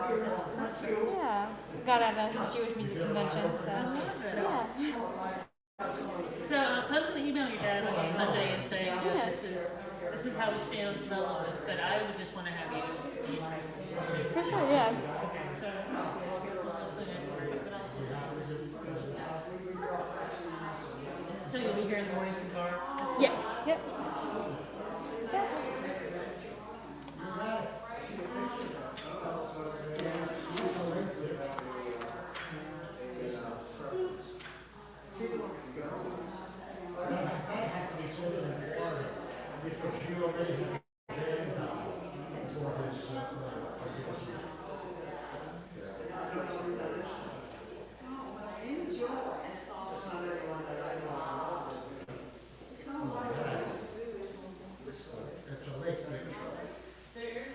Yeah, got at a Jewish music convention, so yeah. So I was going to email your dad on Sunday and say, this is how we stand on syllabus, but I would just want to have you. For sure, yeah. Okay, so so you'll be here in the morning from bar? Yes. Yep. Yeah.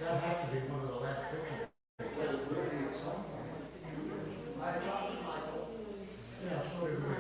That had to be one of the last pictures. Yeah, so did we.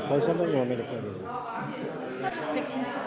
Play something, or you want me to play music? I'll just pick some stuff.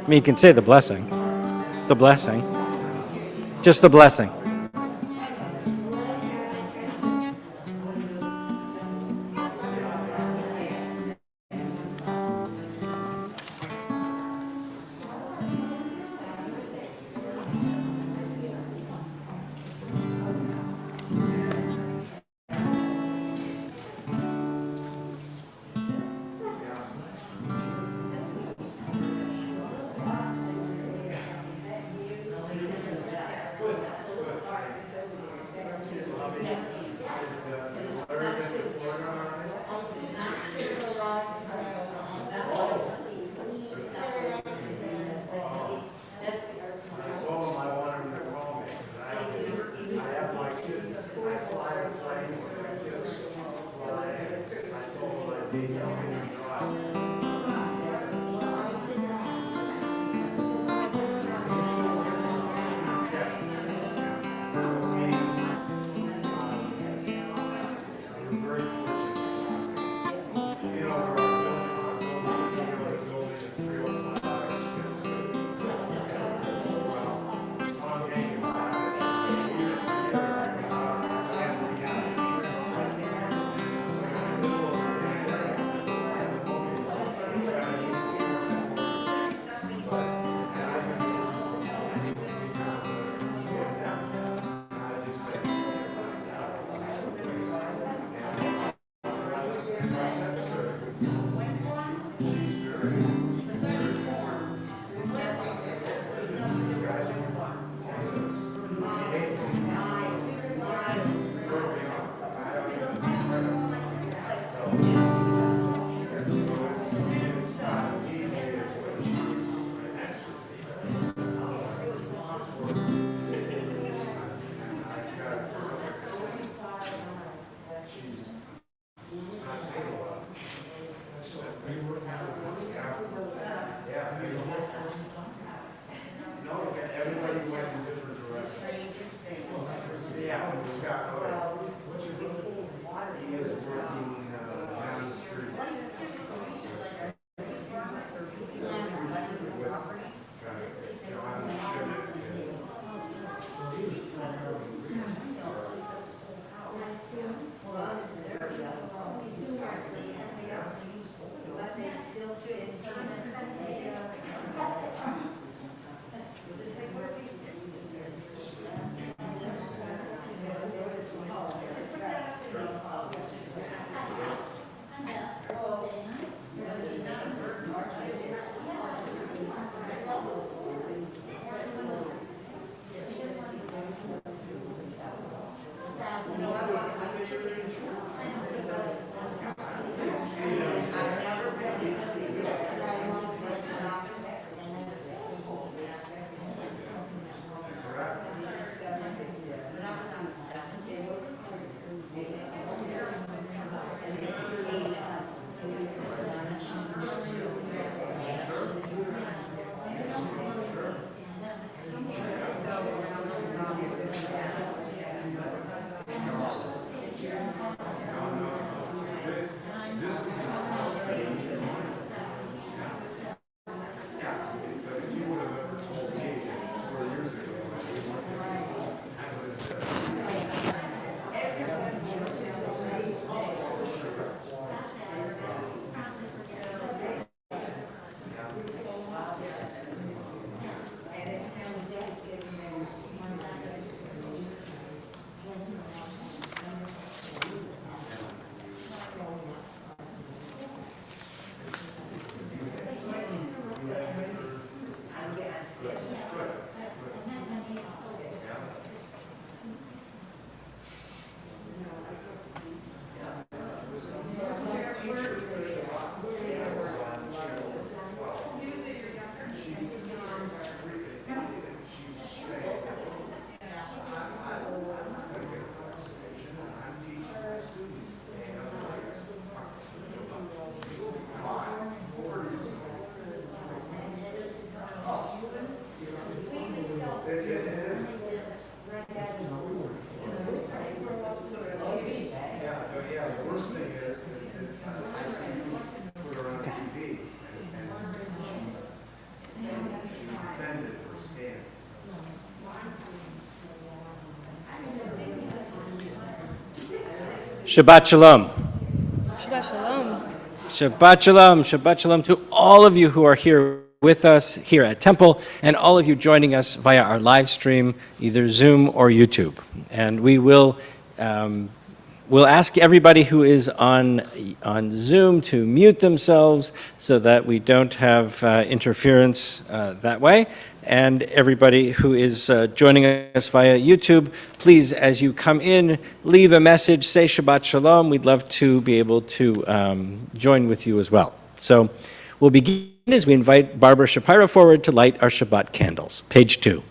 I mean, you can say the blessing. The blessing. Just the blessing. Shabbat Shalom. Shabbat Shalom. Shabbat Shalom. Shabbat Shalom to all of you who are here with us here at Temple and all of you joining us via our live stream, either Zoom or YouTube. And we will we'll ask everybody who is on Zoom to mute themselves so that we don't have interference that way. And everybody who is joining us via YouTube, please, as you come in, leave a message, say Shabbat Shalom. We'd love to be able to join with you as well. So we'll begin as we invite Barbara Shapiro forward to light our Shabbat candles. Page 2.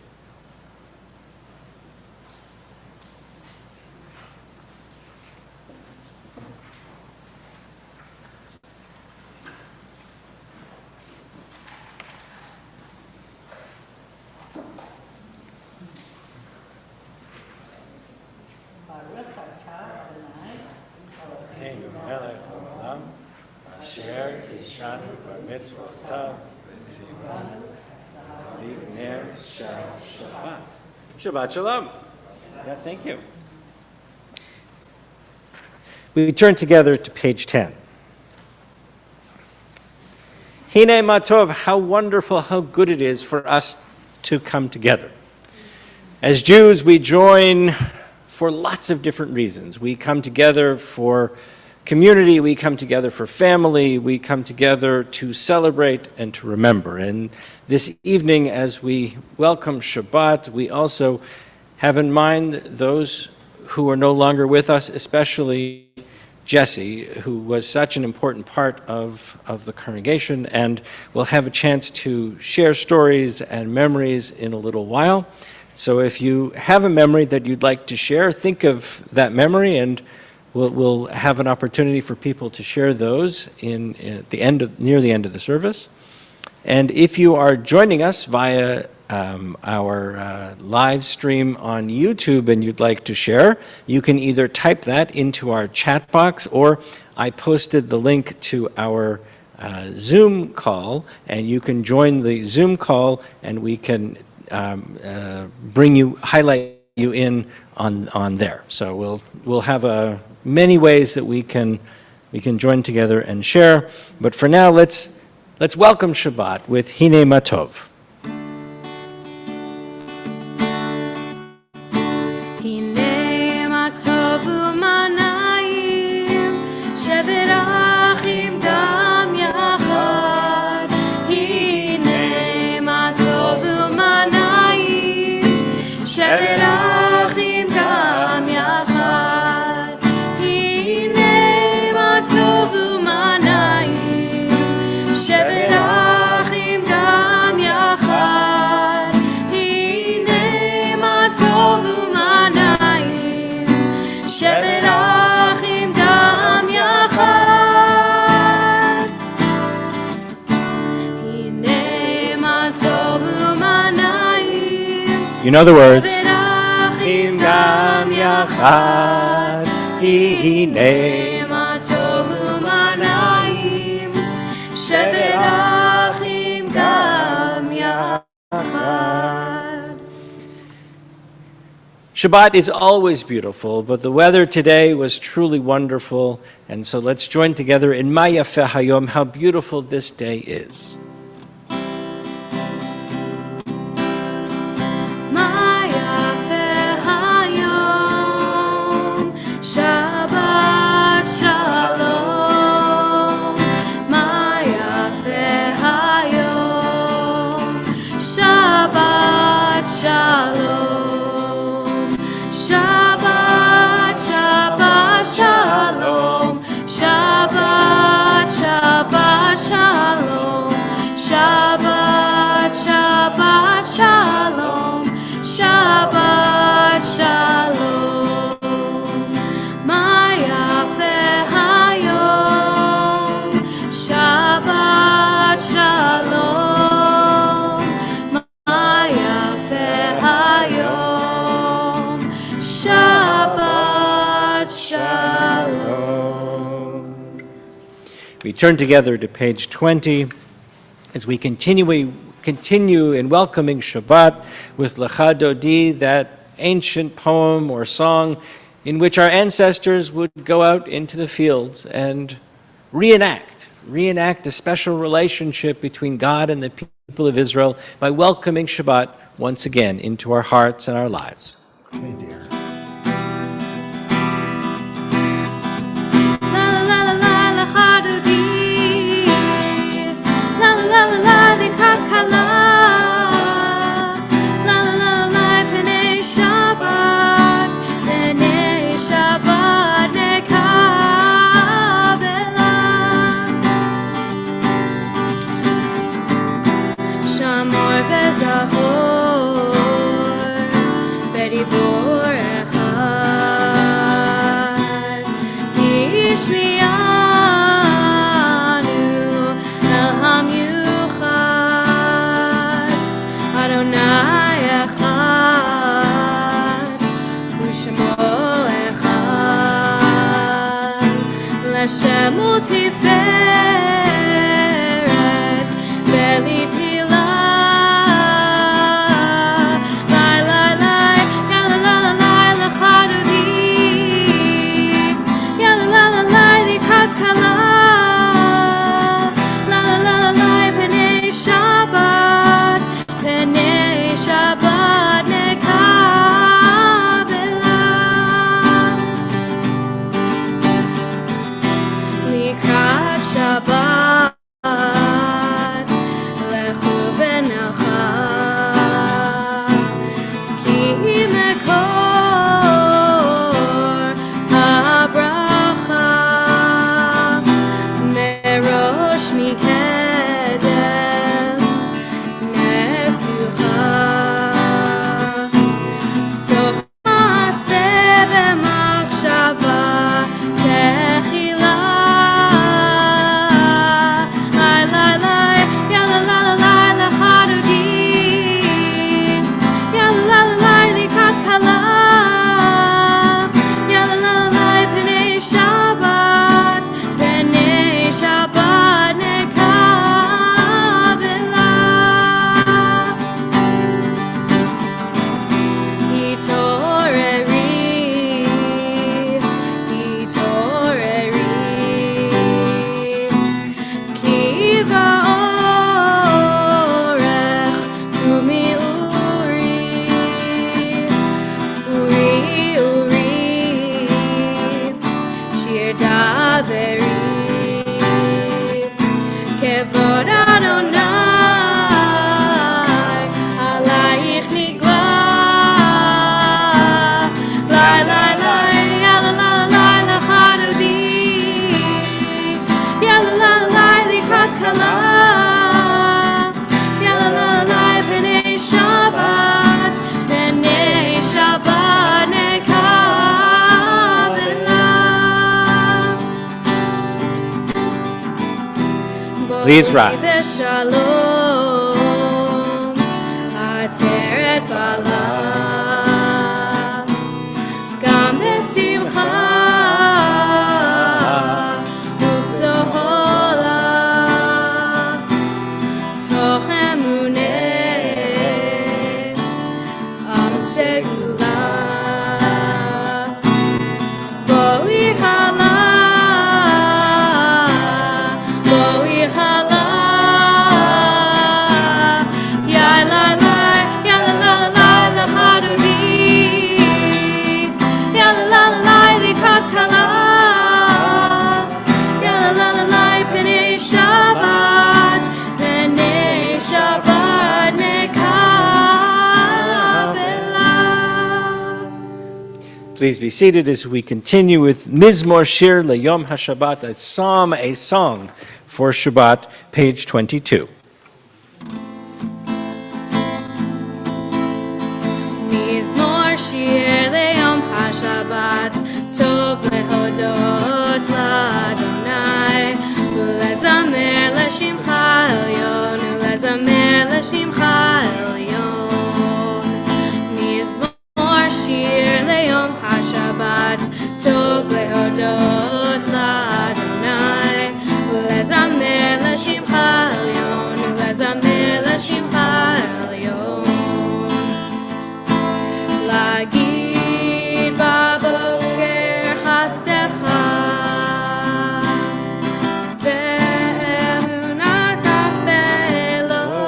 Shabbat Shalom. Yeah, thank you. We turn together to page 10. Hine Matov, how wonderful, how good it is for us to come together. As Jews, we join for lots of different reasons. We come together for community, we come together for family, we come together to celebrate and to remember. And this evening, as we welcome Shabbat, we also have in mind those who are no longer with us, especially Jesse, who was such an important part of the congregation, and we'll have a chance to share stories and memories in a little while. So if you have a memory that you'd like to share, think of that memory, and we'll have an opportunity for people to share those near the end of the service. And if you are joining us via our live stream on YouTube and you'd like to share, you can either type that into our chat box, or I posted the link to our Zoom call, and you can join the Zoom call and we can highlight you in on there. So we'll have many ways that we can join together and share. But for now, let's welcome Shabbat with Hine Matov. Hine Matov u'manayim sheberachim gam yachad. Hine Matov u'manayim sheberachim gam yachad. Hine Matov u'manayim sheberachim gam yachad. Hine Matov u'manayim sheberachim gam yachad. Hine Matov u'manayim You know the words. sheberachim Gam yachad, hine matov u'manayim sheberachim gam yachad. Shabbat is always beautiful, but the weather today was truly wonderful, and so let's join together in Ma Yafeh Hayom, how beautiful this day is. Ma yafeh hayom, Shabbat shalom. Ma yafeh hayom, Shabbat shalom. Shabbat, Shabbat shalom. Shabbat, Shabbat shalom. We turn together to page 20 as we continue in welcoming Shabbat with Lecha Dodi, that ancient poem or song in which our ancestors would go out into the fields and reenact a special relationship between God and the people of Israel by welcoming Shabbat once again into our hearts and our lives. Okay, dear. Please rise. Please be seated as we continue with Mizmor Shir LeYom HaShabbat, a psalm, a song for Shabbat, page 22. Mizmor Shir LeYom HaShabbat, Tov lehodot l'Adonai, ulezamer l'shimcha elyon, ulezamer l'shimcha elyon. Mizmor Shir LeYom HaShabbat, Tov lehodot l'Adonai, להגיד בבוקר חסדך באמונת הפעלות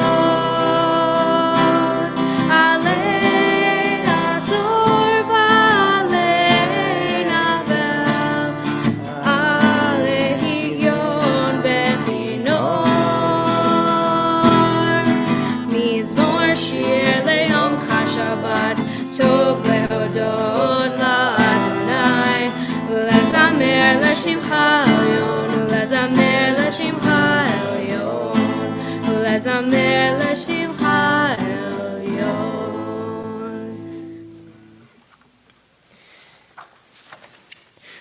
עלי עזור ועלי נבל עלי היגיון בכינור מזמור שיר ליום השבת טוב להודות לאדוני ולזמר לשמך העליון ולזמר לשמך העליון ולזמר לשמך העליון.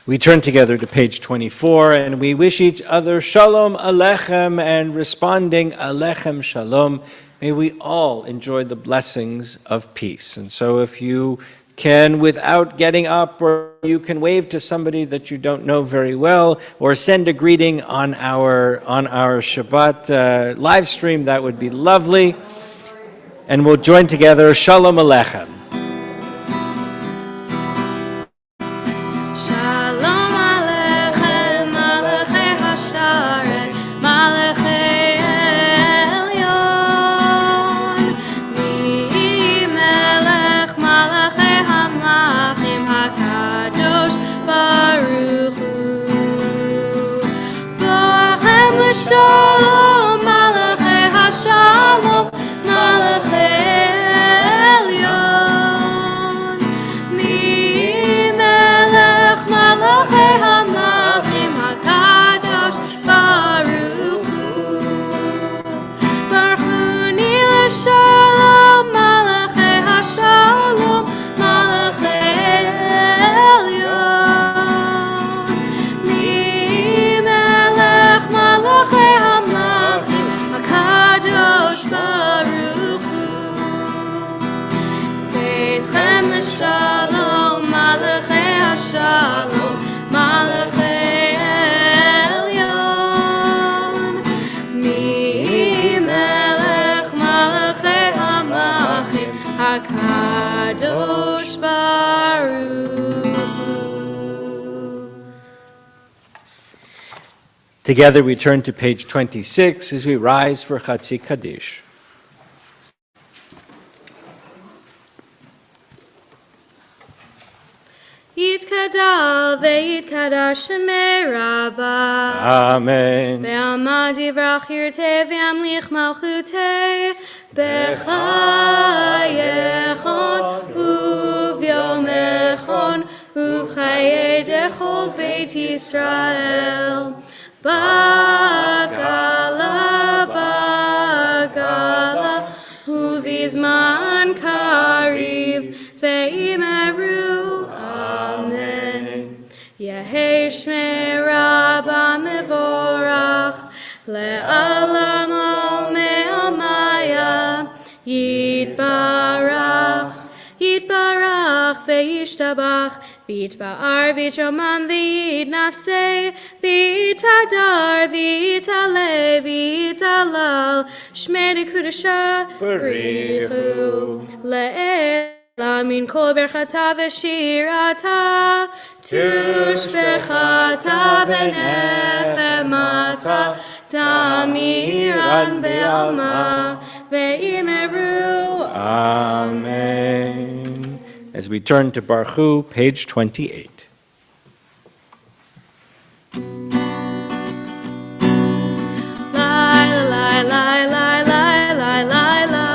We turn together to page 24 and we wish each other Shalom Aleichem, and responding Aleichem Shalom, may we all enjoy the blessings of peace. And so if you can, without getting up, or you can wave to somebody that you don't know very well, or send a greeting on our Shabbat live stream, that would be lovely. And we'll join together Shalom Aleichem. Shalom Aleichem, Malachei Hasharet, Malachei Elyon. Mi Melech Malachei Hamlachim HaKadosh Baruch Hu. Boachem l'shalom, Malachei Hashalom, Malachei Elyon. Mi Melech Malachei Hamlachim HaKadosh Baruch Hu. Baruchuni l'shalom, Malachei Hashalom, Malachei Elyon. Mi Melech Malachei Hamlachim HaKadosh Baruch Hu. Tzedchem l'shalom, Malachei Hashalom, Malachei Elyon. Mi Melech Malachei Hamlachim HaKadosh Baruch Hu. Together we turn to page 26 as we rise for Chatzi Kaddish. Yitkadal ve'yitkadash shemei Rabbah. Amen. Ve'amad yivrach yirteh ve'amlich malchuteh b'chayechon u'v'yomechon u'v'chayei dechol Beit Yisrael. Bagala, bagala, u'v'zman kariv ve'imeru. Amen. Yehei Shmei Rabbah mevorach le'alam al me'amaya yitbarach yitbarach ve'yishtabach v'yitba'ar v'yitromam v'yitnaseh v'yitadar v'yitaleh v'yitalal Shmei Nekudasha Barichu le'el Lamin kol berchata v'shirata tushbechata v'nechemata tamiran be'alma ve'imeru. Amen. As we turn to Baruch Hu, page 28. Lai lai lai lai lai lai lai lai.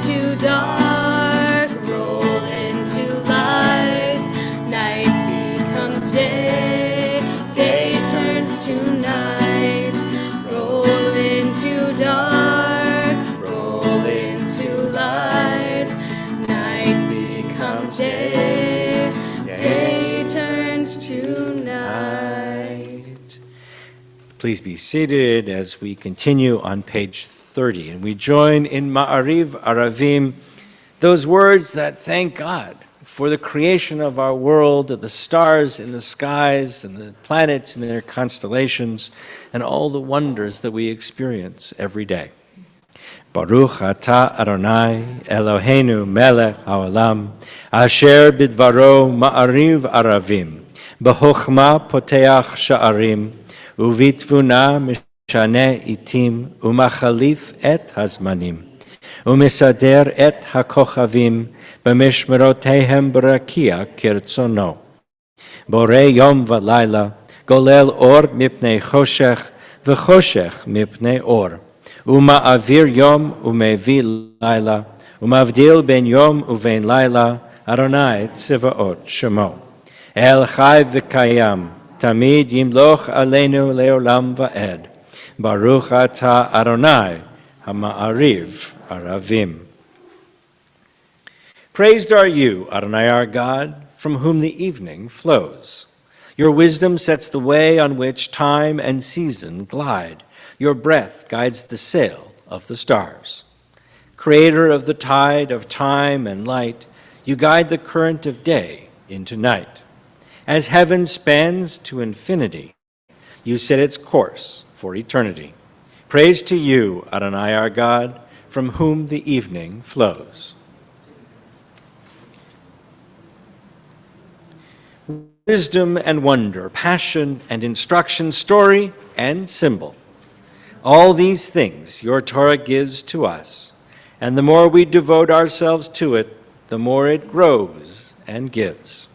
into dark, roll into light. Night becomes day, day turns to night. Roll into dark, roll into light. Night becomes day, day turns to night. Please be seated as we continue on page 30. And we join in Ma'ariv Aravim, those words that thank God for the creation of our world, of the stars in the skies and the planets and their constellations, and all the wonders that we experience every day. Baruch atah Adonai Eloheinu melech haolam, asher bidvaro ma'ariv aravim, b'chokhmah poteach sha'arim, uvitvuna mishane itim, umachalif et hazmanim, umesader et hakochavim, b'mishmerotehem b'rakia kirtzono. Bore yom v'layla, golel or mipnei choshech, v'choshech mipnei or. Uma'avir yom umevi laila, umavdil ben yom uvein laila, Adonai tzivaot shemo. El chai v'kayam, tamid yimloch aleinu leolam va'ed. Baruch atah Adonai, hama'ariv aravim. Praised are you, Adonai our God, from whom the evening flows. Your wisdom sets the way on which time and season glide. Your breath guides the sail of the stars. Creator of the tide of time and light, you guide the current of day into night. As heaven spans to infinity, you set its course for eternity. Praise to you, Adonai our God, from whom the evening flows. Wisdom and wonder, passion and instruction, story and symbol. All these things your Torah gives to us, and the more we devote ourselves to it, the more it grows and gives.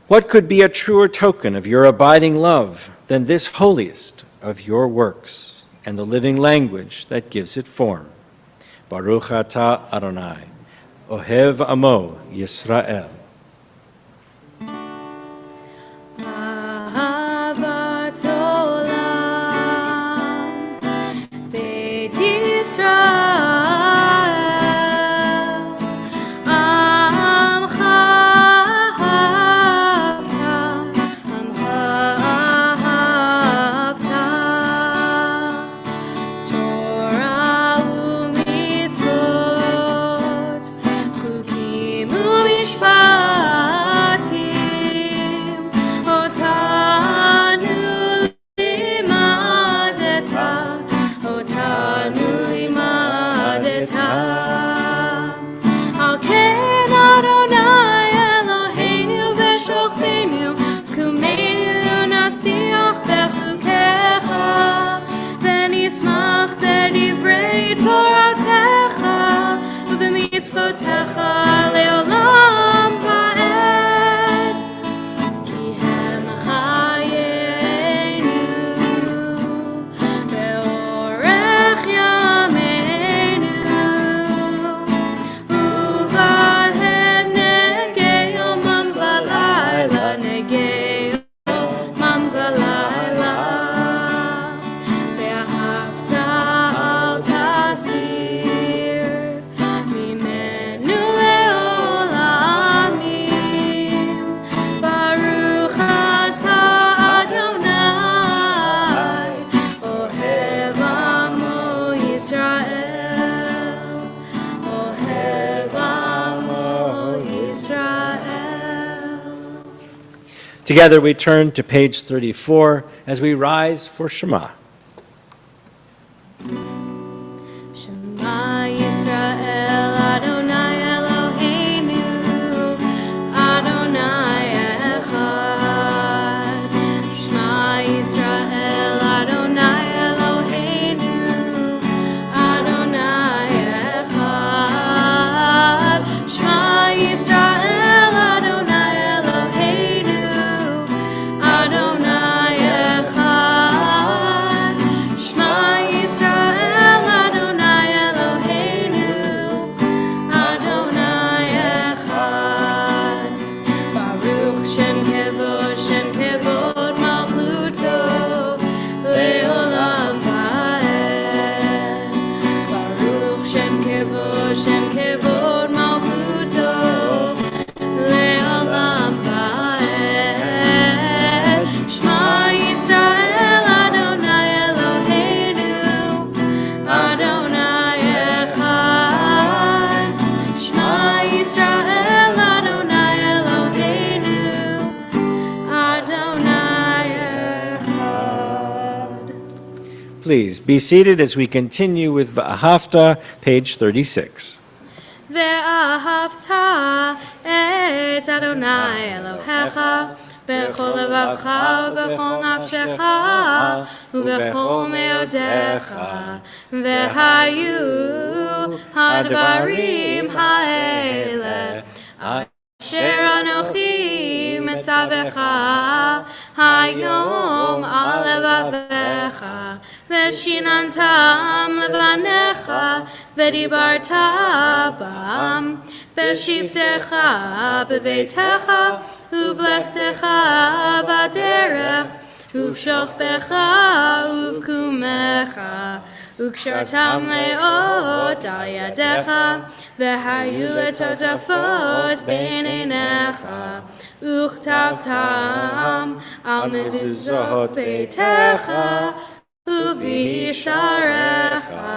What could be a truer token of your abiding love than this holiest of your works and the living language that gives it form? Baruch atah Adonai, Ohev Amo Yisrael. Ahavat olam, Beit Yisrael, Amcha ahavta, Torah u'mitzvot, chukim u'mishpatim, otanu limadeta. Al ken Adonai Eloheinu v'shochtenu, v'kumeinu nasiach v'chukecha, v'nismach b'divrei Toratecha, v'b'mitzvotecha le'olam va'ed. Ki hem chayenu, ve'orech yameinu, uvahem negei yomam v'layla, negei yomam v'layla. Ve'ahavta al tasir, mimenu le'olamim. Baruch atah Adonai, Ohev Amo Yisrael, Ohev Amo Yisrael. Together we turn to page 34 as we rise for Shema. Shema Yisrael, Adonai Eloheinu, Adonai Echad. Shema Yisrael, Adonai Eloheinu, Adonai Echad. Shema Yisrael, Adonai Eloheinu, Adonai Echad. kevod malchuto le'olam va'ed. Shema Yisrael Adonai Eloheinu Adonai echad. Shema Yisrael Adonai Eloheinu Adonai echad. Please be seated as we continue with V'ahavta, page 36. Ve'ahavta et Adonai Elohecha bechol levavcha ubechol nafshecha ubechol meodecha vehayu hadvarim ha'ele asher anochi metzavecha hayom al levavecha veshinantam levanecha vedibarta bam beshivtecha beveitecha uvlechtecha baderech uvshochbecha uvkumecha ukshartam leot al yadecha vehayu letotafot beinenecha uchtavtam al mezuzot beitecha uvisharecha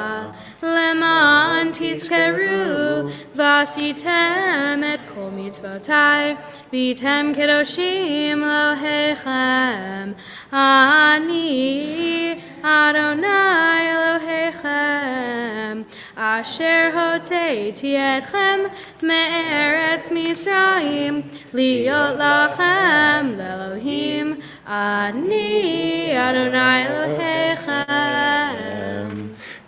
leman tizkeru vasitem et kol mitzvotai vitem kedoshim lohechem ani Adonai Elohechem asher hotzeti etchem me'eretz Mitzrayim liot lachem le'elohim ani Adonai Elohechem.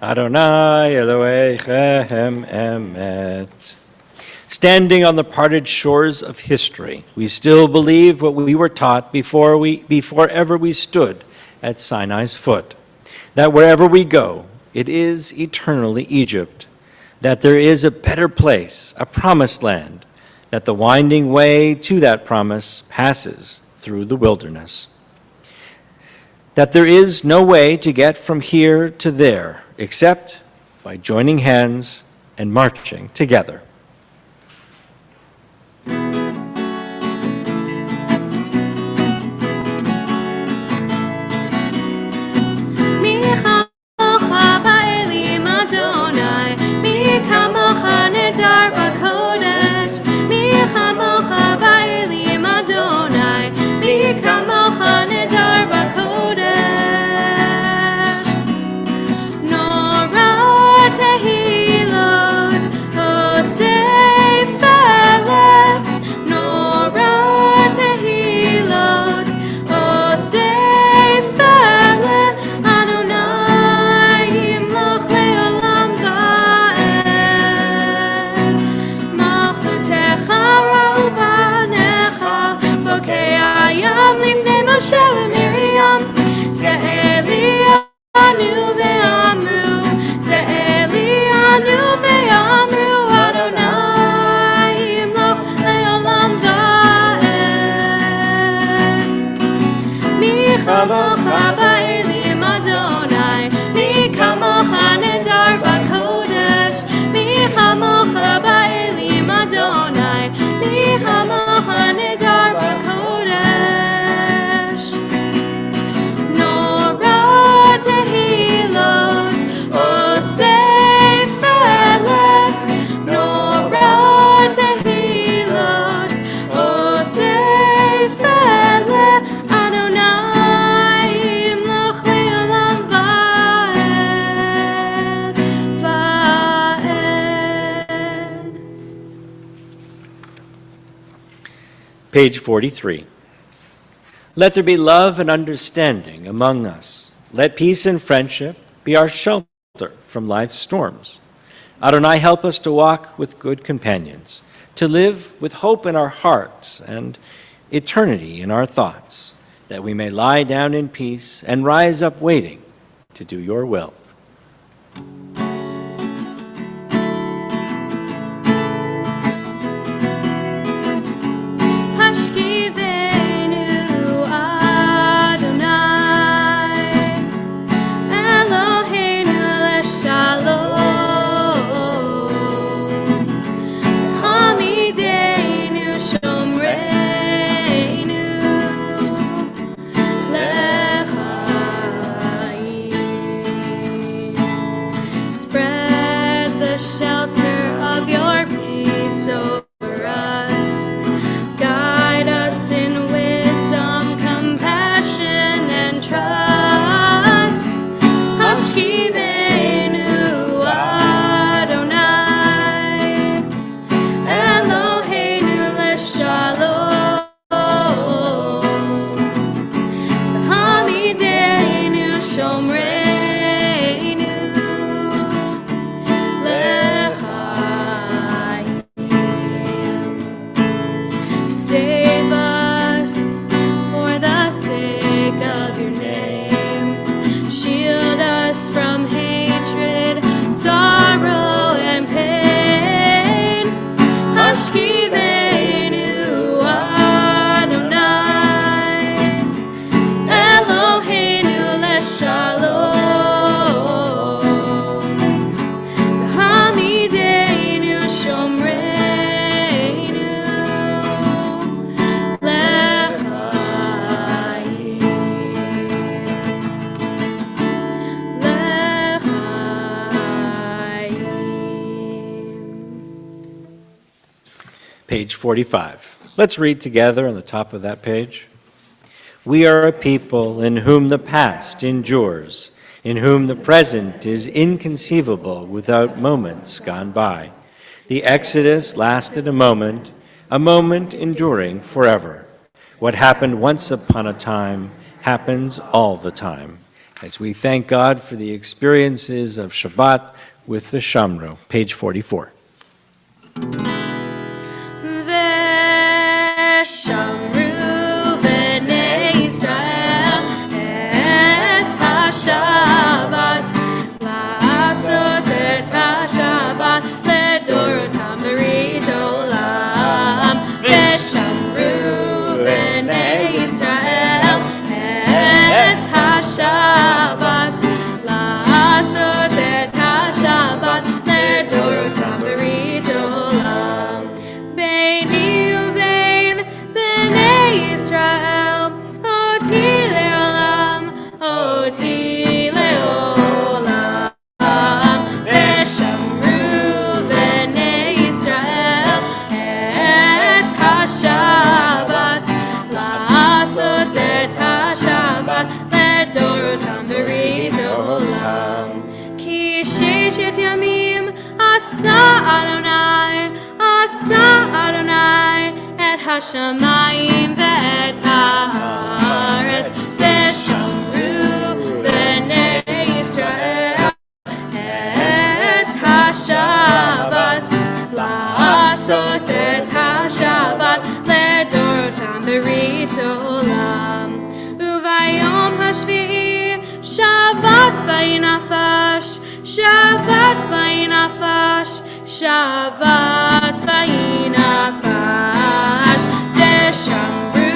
Adonai Elohechem emet. Standing on the parted shores of history, we still believe what we were taught before ever we stood at Sinai's foot, that wherever we go, it is eternally Egypt, that there is a better place, a promised land, that the winding way to that promise passes through the wilderness, that there is no way to get from here to there except by joining hands and marching together. Page 43. Let there be love and understanding among us. Let peace and friendship be our shelter from life's storms. Adonai, help us to walk with good companions, to live with hope in our hearts and eternity in our thoughts, that we may lie down in peace and rise up waiting to do your will. Eloheinu leshalom. shelter of your peace over us. Guide us in wisdom, compassion, and trust. Hashkivenu Adonai, Eloheinu leshalom. Hamideinu shomreinu lechaim. Save us for the sake of your name. Shield us from hatred, sorrow, and pain. Hashkivenu Adonai, Eloheinu leshalom. Hamideinu shomreinu Page 45. Let's read together on the top of that page. We are a people in whom the past endures, in whom the present is inconceivable without moments gone by. The Exodus lasted a moment enduring forever. What happened once upon a time happens all the time. As we thank God for the experiences of Shabbat with the Shamro, page 44. Veshamru b'nei Yisrael et haShabbat, la'asot et haShabbat ledorotam berit olam. Veshamru b'nei Yisrael et haShabbat, la'asot et haShabbat ledorotam berit olam. Beini ubein b'nei Yisrael, oti leolam, oti leolam. Veshamru b'nei Yisrael et haShabbat, la'asot et haShabbat ledorotam berit olam. Ki sheshet yamim asa Adonai et hashamayim ve'et haaretz. Veshamru b'nei Yisrael et haShabbat, la'asot et haShabbat ledorotam berit olam. Uvayom hashvi'i Shabbat vayinafash, Shabbat vayinafash, Shabbat vayinafash. Veshamru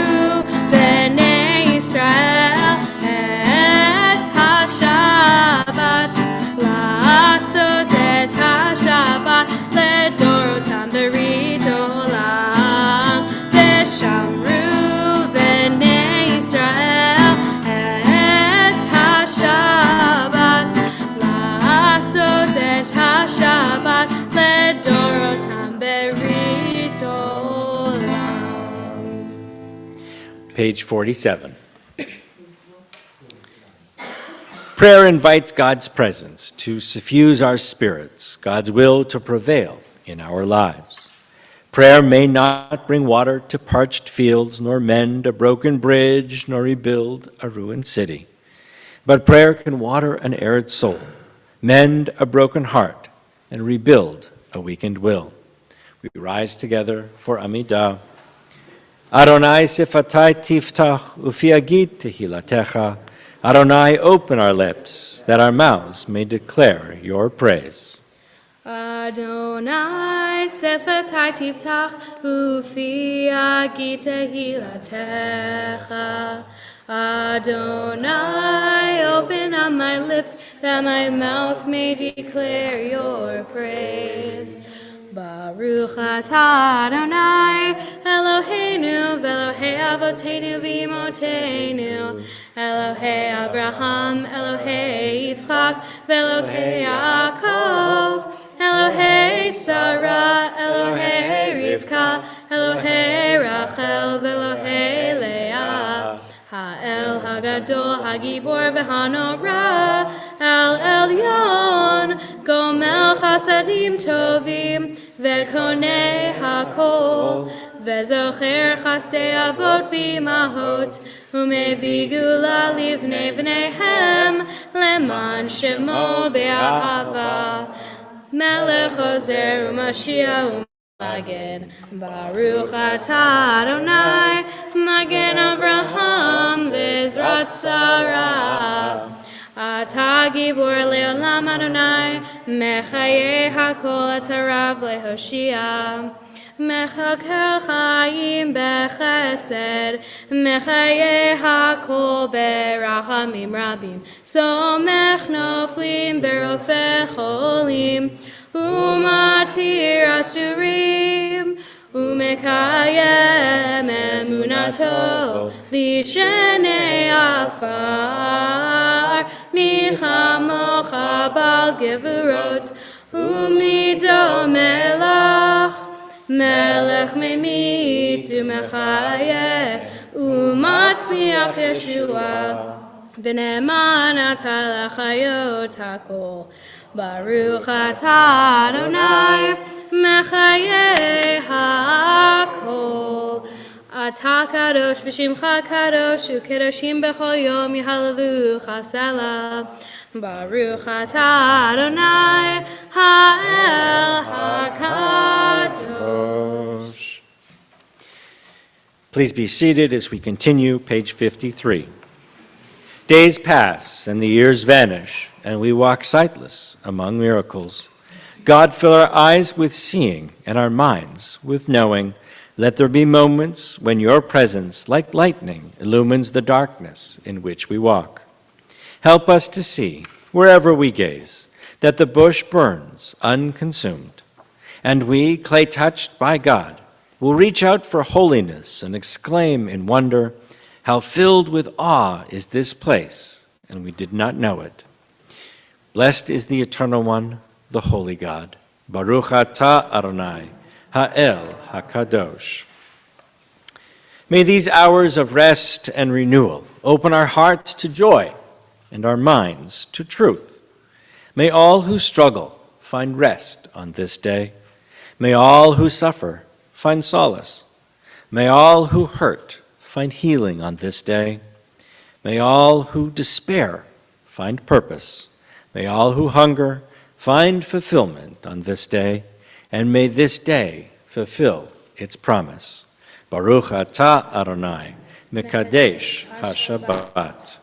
b'nei Yisrael et haShabbat, la'asot et haShabbat ledorotam berit olam. Veshamru b'nei Yisrael et haShabbat, la'asot et haShabbat ledorotam berit olam. Page 47. Prayer invites God's presence to suffuse our spirits, God's will to prevail in our lives. Prayer may not bring water to parched fields, nor mend a broken bridge, nor rebuild a ruined city. But prayer can water an arid soul, mend a broken heart, and rebuild a weakened will. We rise together for Amidah. Adonai sifatai tiftach ufi agid tehilatecha. Adonai, open our lips, that our mouths may declare your praise. Adonai sefatai tiftach ufi agid tehilatecha. Adonai, open up my lips, that my mouth may declare your praise. Baruch atah Adonai, Eloheinu, v'Elohei Avotenu v'Imotenu, Elohei Abraham, Elohei Yitzchak, v'Elohei Yaakov, Elohei הגibor והנורא, אל עליון, גומל חסדים טובים, וקונה הכל, וזוכר חסדי אבות ואימהות, ומביא גאולה לבני בניהם, למען שמו באהבה. מלך עוזר ומשיח ומגן, ברוך אתה אדוני, מגן אברהם ועזרת שרה. אתה גיבור לעולם אדוני, מחיי הכל אתה רב להושיע. מחכה חיים בחסד, מחיי הכל ברחמים רבים, סומך נופלים ברופא חולים, ומתיר אסורים, ומקיים אמונתו לשני עפר, מי כמוך בעל גבורות, ומידו מלך. מלך ממית ומחיה ומצמיח ישועה, ונאמן אתה לחיות הכל. ברוך אתה אדוני מחיי הכל. אתה קדוש ושמך קדוש, וקדושים בכל יום יהללוך סלה. ברוך אתה אדוני האל הקדוש. Please be seated as we continue, page 53. Days pass and the years vanish, and we walk sightless among miracles. God, fill our eyes with seeing and our minds with knowing. Let there be moments when your presence, like lightning, illumines the darkness in which we walk. Help us to see, wherever we gaze, that the bush burns unconsumed, and we, clay-touched by God, will reach out for holiness and exclaim in wonder, how filled with awe is this place, and we did not know it. Blessed is the Eternal One, the Holy God. Baruch atah Adonai, Ha'el HaKadosh. May these hours of rest and renewal open our hearts to joy and our minds to truth. May all who struggle find rest on this day. May all who suffer find solace. May all who hurt find healing on this day. May all who despair find purpose. May all who hunger find fulfillment on this day. And may this day fulfill its promise. Baruch atah Adonai, Mekadesh HaShabbat.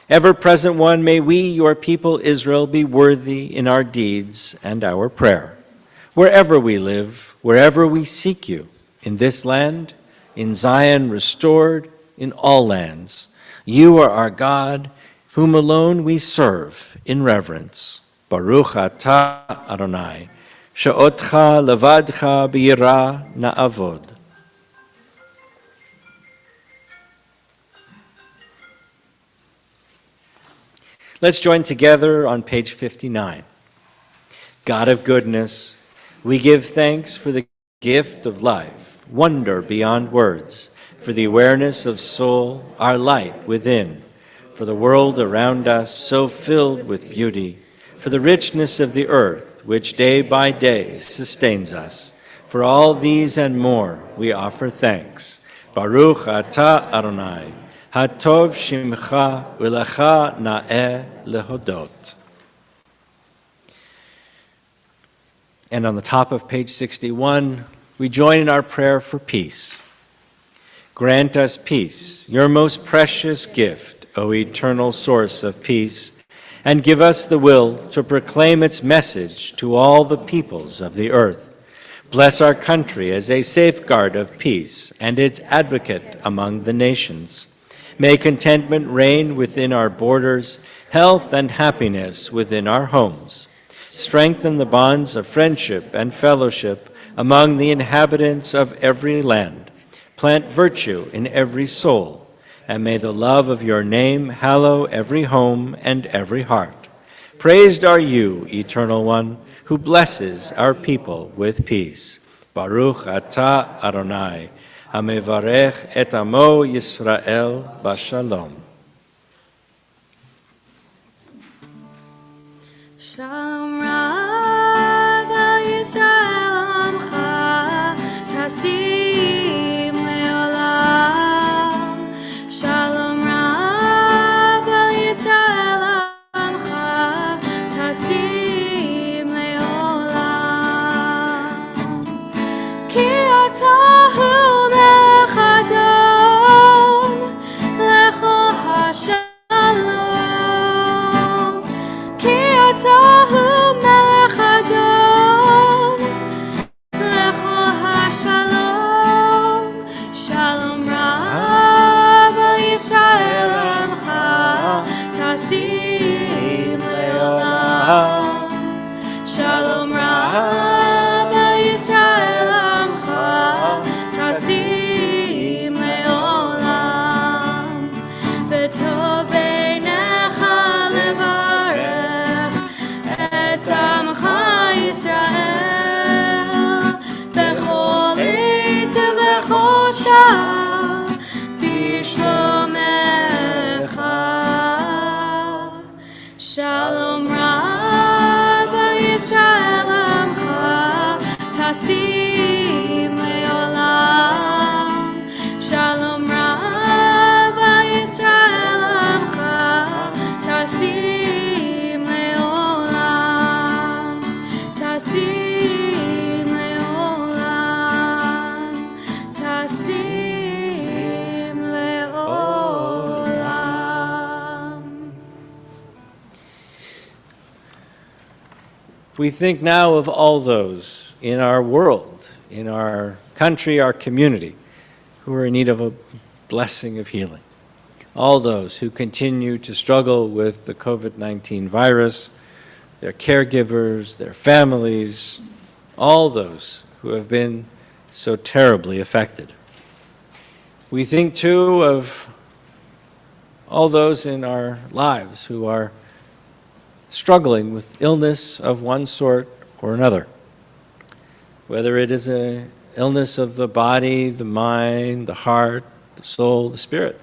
Ever-present one, may we, your people Israel, be worthy in our deeds and our prayer. Wherever we live, wherever we seek you, in this land, in Zion restored, in all lands, you are our God, whom alone we serve in reverence. Baruch atah Adonai, she'otcha levadcha b'yirah na'avod. Let's join together on page 59. God of goodness, we give thanks for the gift of life, wonder beyond words, for the awareness of soul, our light within, for the world around us so filled with beauty, for the richness of the earth, which day by day sustains us. For all these and more we offer thanks. Baruch atah Adonai, Hatov Shimcha Ulecha Na'eh Lehodot. And on the top of page 61, we join in our prayer for peace. Grant us peace, your most precious gift, O eternal source of peace, and give us the will to proclaim its message to all the peoples of the earth. Bless our country as a safeguard of peace and its advocate among the nations. May contentment reign within our borders, health and happiness within our homes. Strengthen the bonds of friendship and fellowship among the inhabitants of every land. Plant virtue in every soul, and may the love of your name hallow every home and every heart. Praised are you, Eternal One, who blesses our people with peace. Baruch atah Adonai, Hamevarech et amo Yisrael bashalom. tasim leolam. Shalom Rav Yisrael Amcha, tasim leolam, tasim leolam, tasim leolam. We think now of all those in our world, in our country, our community, who are in need of a blessing of healing. All those who continue to struggle with the COVID-19 virus, their caregivers, their families, all those who have been so terribly affected. We think too of all those in our lives who are struggling with illness of one sort or another, whether it is an illness of the body, the mind, the heart, the soul, the spirit.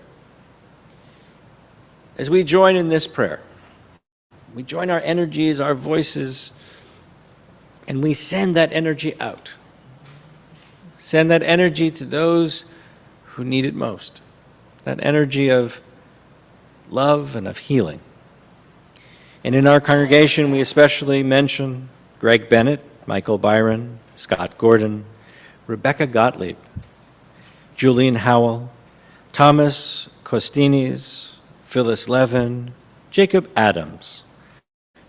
As we join in this prayer, we join our energies, our voices, and we send that energy out. Send that energy to those who need it most, that energy of love and of healing. And in our congregation, we especially mention Greg Bennett, Michael Byron, Scott Gordon, Rebecca Gottlieb, Julian Howell, Thomas Costinis, Phyllis Levin, Jacob Adams,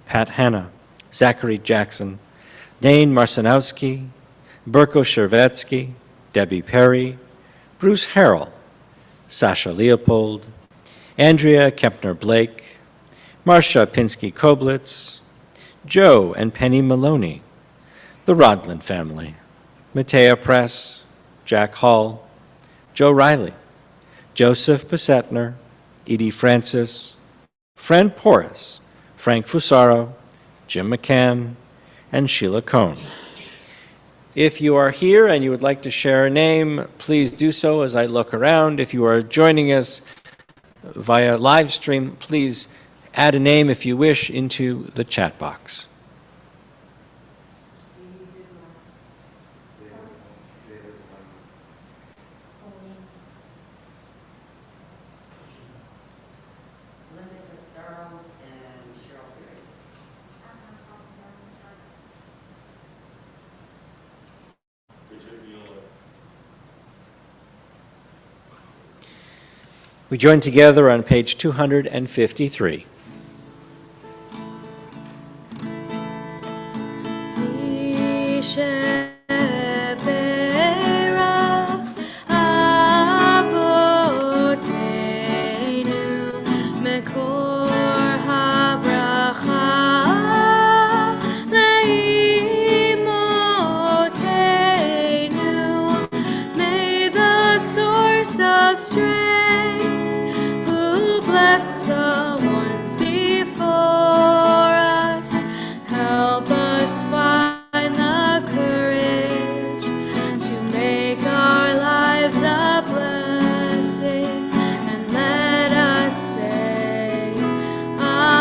Pat Hanna, Zachary Jackson, Dane Marcinowski, Berko Shervetsky, Debbie Perry, Bruce Harrell, Sasha Leopold, Andrea Kempner-Blake, Marcia Pinsky-Koblitz, Joe and Penny Maloney, the Rodland family, Matea Press, Jack Hall, Joe Riley, Joseph Besetner, Edie Francis, Fran Porras, Frank Fusaro, Jim McCann, and Sheila Cohn. If you are here and you would like to share a name, please do so as I look around. If you are joining us via live stream, please add a name if you wish into the chat box. We join together on page 253. Of strength, who bless the ones before us, help us find the courage to make our lives a blessing, and let us say Amen.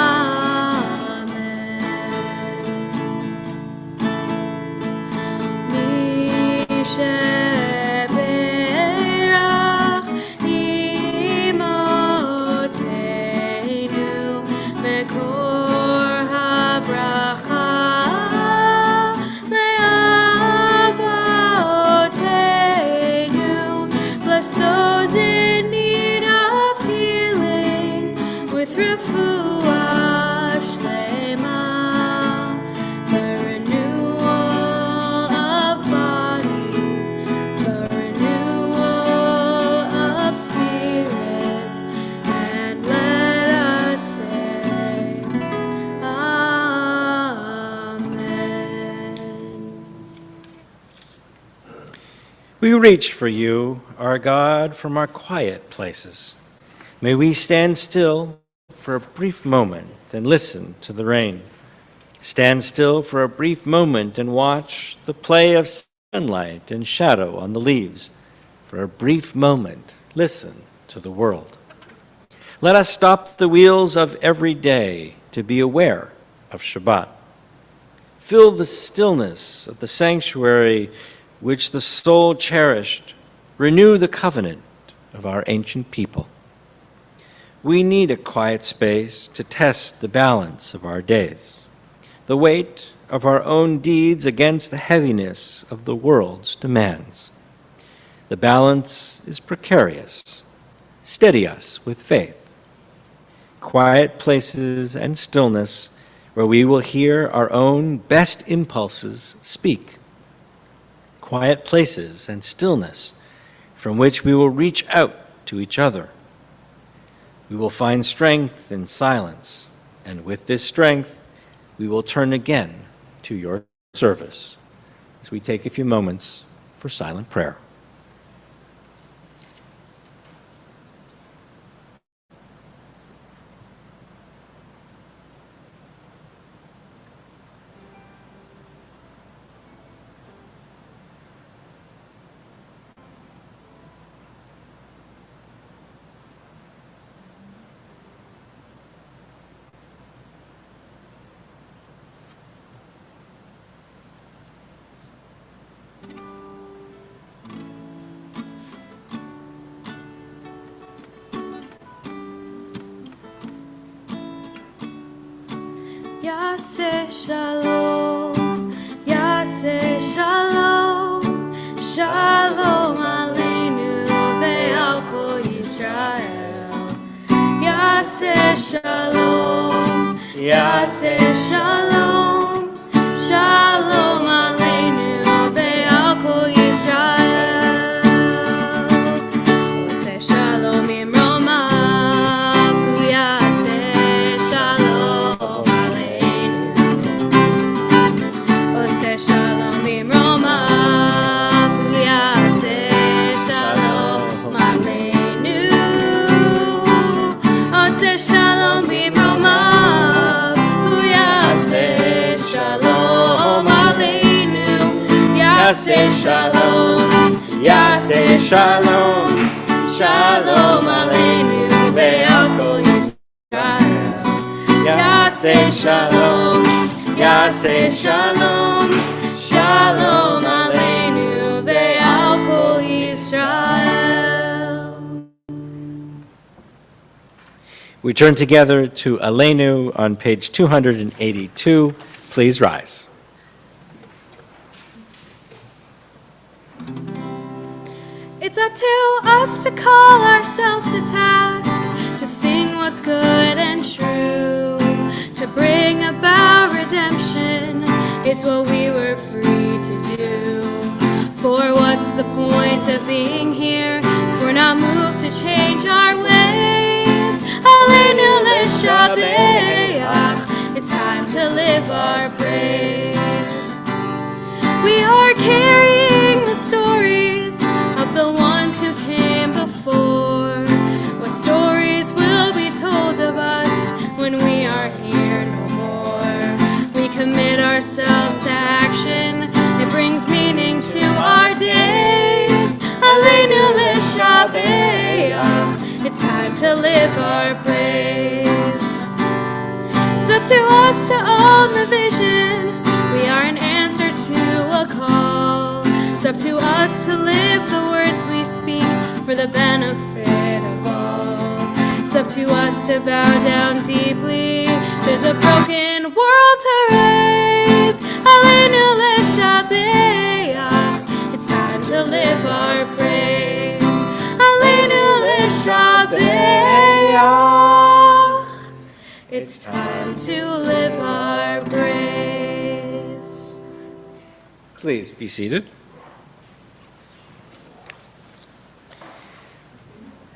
Those in need of healing with refuah shlema, the renewal of body, the renewal of spirit, and let us say Amen. We reach for you, our God, from our quiet places. May we stand still for a brief moment and listen to the rain. Stand still for a brief moment and watch the play of sunlight and shadow on the leaves. For a brief moment, listen to the world. Let us stop the wheels of every day to be aware of Shabbat. Fill the stillness of the sanctuary which the soul cherished. Renew the covenant of our ancient people. We need a quiet space to test the balance of our days, the weight of our own deeds against the heaviness of the world's demands. The balance is precarious. Steady us with faith. Quiet places and stillness where we will hear our own best impulses speak. Quiet places and stillness from which we will reach out to each other. We will find strength in silence, and with this strength, we will turn again to your service as we take a few moments for silent prayer. Yaseh shalom, Yaseh shalom, shalom aleinu ve'al kol Yisrael. Yaseh shalom, Yaseh shalom, shalom aleinu ve'al kol Yisrael. Yaseh shalom imromav, Yaseh shalom. Shalom imromav, yaseh shalom aleinu. Oseh shalom imromav, yaseh shalom aleinu. Yaseh shalom, yaseh shalom, shalom aleinu ve'al kol Yisrael. Yaseh shalom, Yaseh shalom, shalom aleinu ve'al kol Yisrael. We turn together to Aleinu on page 282. Please rise. It's up to us to call ourselves to task, to sing what's good and true, to bring about redemption. It's what we were free to do. For what's the point of being here if we're not moved to change our ways? Aleinu l'shabeach, it's time to live our praise. We are carrying the stories of the ones who came before. What stories will be told of us when we are here no more? We commit ourselves to action. It brings meaning to our days. Aleinu l'shabeach, it's time to live our praise. It's up to us to own the vision. We are an answer to a call. It's up to us to live the words we speak for the benefit of all. It's up to us to bow down deeply. There's a broken world to raise. Aleinu l'shabeach, it's time to live our praise. Aleinu l'shabeach, it's time to live our praise. Please be seated.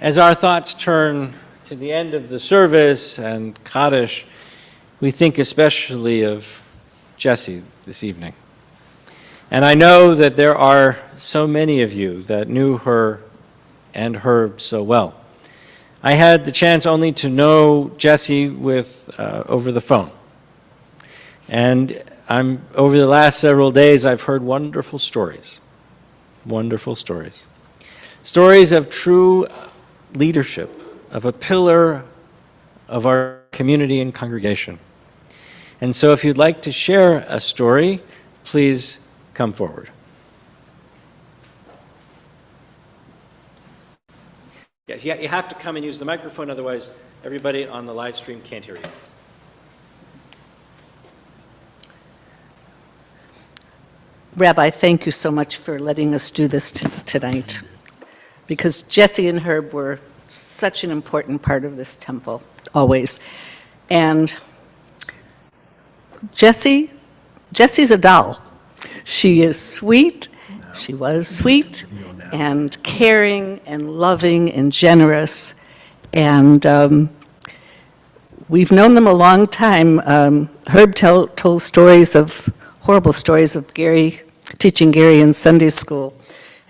As our thoughts turn to the end of the service and Kaddish, we think especially of Jessie this evening. And I know that there are so many of you that knew her and Herb so well. I had the chance only to know Jessie over the phone. And over the last several days, I've heard wonderful stories. Wonderful stories. Stories of true leadership, of a pillar of our community and congregation. And so if you'd like to share a story, please come forward. Yes, yeah, you have to come and use the microphone, otherwise everybody on the live stream can't hear you. Rabbi, thank you so much for letting us do this tonight, because Jesse and Herb were such an important part of this temple, always. And Jesse's a doll. She is sweet, she was sweet, and caring, and loving, and generous. And we've known them a long time. Herb told horrible stories of teaching Gary in Sunday school,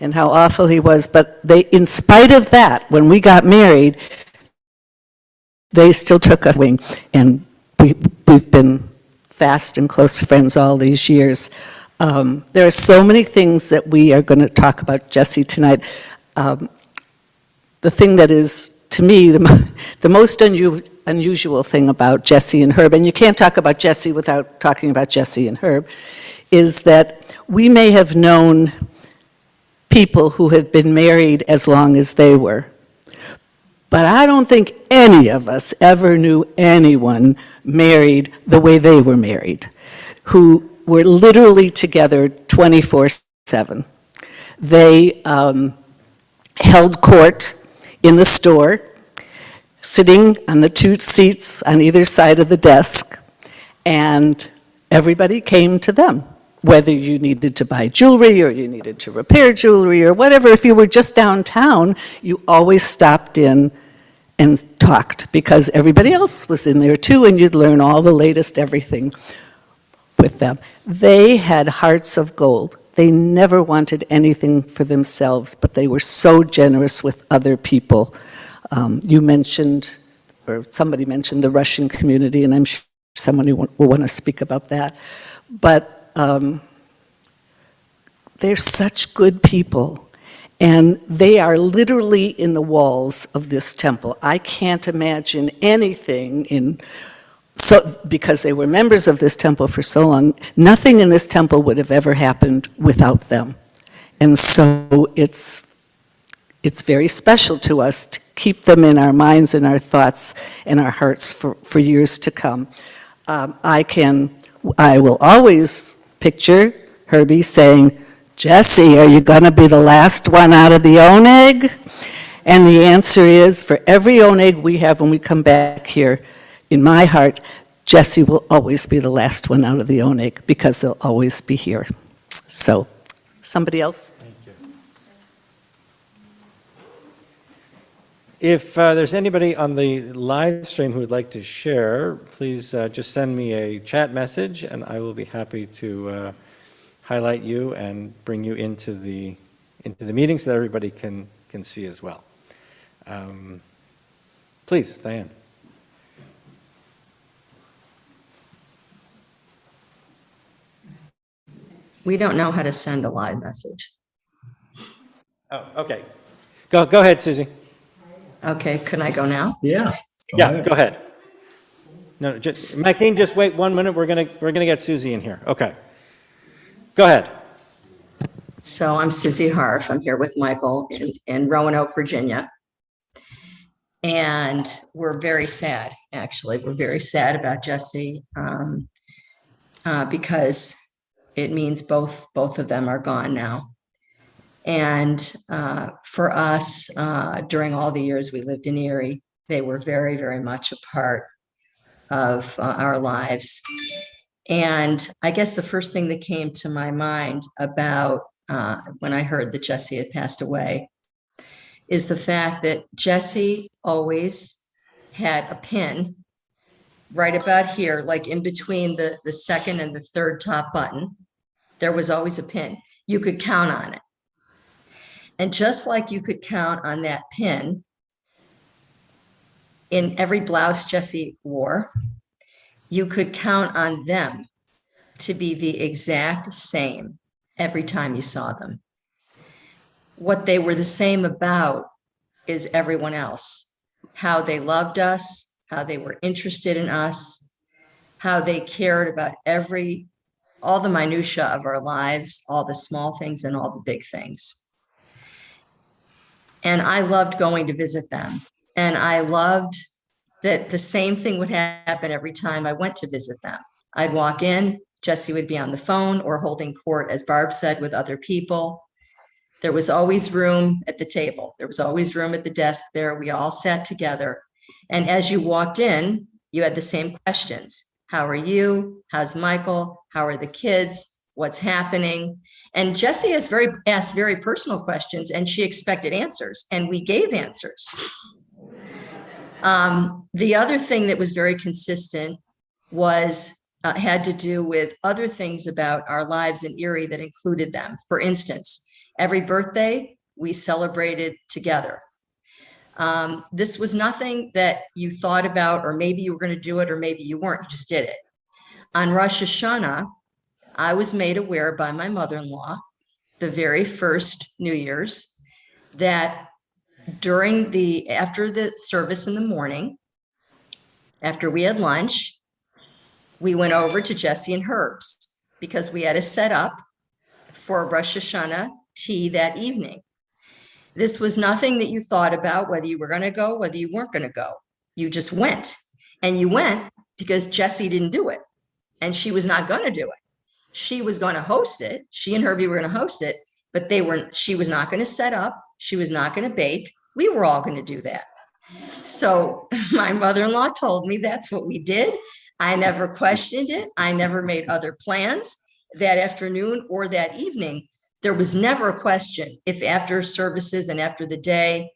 and how awful he was. But in spite of that, when we got married, they still took us wing, and we've been fast and close friends all these years. There are so many things that we are going to talk about Jesse tonight. The thing that is, to me, the most unusual thing about Jesse and Herb, and you can't talk about Jesse without talking about Jesse and Herb, is that we may have known people who had been married as long as they were. But I don't think any of us ever knew anyone married the way they were married, who were literally together 24/7. They held court in the store, sitting on the two seats on either side of the desk, and everybody came to them. Whether you needed to buy jewelry or you needed to repair jewelry or whatever, if you were just downtown, you always stopped in and talked, because everybody else was in there too, and you'd learn all the latest everything with them. They had hearts of gold. They never wanted anything for themselves, but they were so generous with other people. You mentioned, or somebody mentioned, the Russian community, and I'm sure someone will want to speak about that. But they're such good people, and they are literally in the walls of this temple. I can't imagine anything because they were members of this temple for so long, nothing in this temple would have ever happened without them. And so it's very special to us to keep them in our minds and our thoughts and our hearts for years to come. I will always picture Herbie saying, "Jesse, are you going to be the last one out of the oneg?" And the answer is, for every oneg we have when we come back here, in my heart, Jesse will always be the last one out of the oneg, because they'll always be here. So, somebody else? Thank you. If there's anybody on the live stream who would like to share, please just send me a chat message, and I will be happy to highlight you and bring you into the meeting so that everybody can see as well. Please, Diane. We don't know how to send a live message. Oh, okay. Go ahead, Susie. Okay, can I go now? Yeah. Go ahead. No, Maxine, just wait 1 minute. We're gonna get Susie in here. Okay. Go ahead. So I'm Susie Harf. I'm here with Michael in Roanoke, Virginia. And we're very sad, actually. We're very sad about Jesse because it means both of them are gone now. And for us, during all the years we lived in Erie, they were very, very much a part of our lives. And I guess the first thing that came to my mind about when I heard that Jesse had passed away is the fact that Jesse always had a pin right about here, like in between the second and the third top button. There was always a pin. You could count on it. And just like you could count on that pin in every blouse Jesse wore, you could count on them to be the exact same every time you saw them. What they were the same about is everyone else, how they loved us, how they were interested in us, how they cared about all the minutia of our lives, all the small things and all the big things. And I loved going to visit them. And I loved that the same thing would happen every time I went to visit them. I'd walk in, Jesse would be on the phone or holding court, as Barb said, with other people. There was always room at the table. There was always room at the desk there. We all sat together. And as you walked in, you had the same questions. How are you? How's Michael? How are the kids? What's happening? And Jessie asked very personal questions, and she expected answers, and we gave answers. The other thing that was very consistent was had to do with other things about our lives in Erie that included them. For instance, every birthday we celebrated together. This was nothing that you thought about, or maybe you were going to do it, or maybe you weren't, you just did it. On Rosh Hashanah, I was made aware by my mother-in-law, the very first New Year's, that after the service in the morning, after we had lunch, we went over to Jesse and Herb's because we had to set up for Rosh Hashanah tea that evening. This was nothing that you thought about, whether you were going to go, whether you weren't going to go. You just went. And you went because Jessie didn't do it. And she was not going to do it. She was going to host it. She and Herbie were going to host it, but she was not going to set up. She was not going to bake. We were all going to do that. So my mother-in-law told me that's what we did. I never questioned it. I never made other plans that afternoon or that evening. There was never a question if after services and after the day,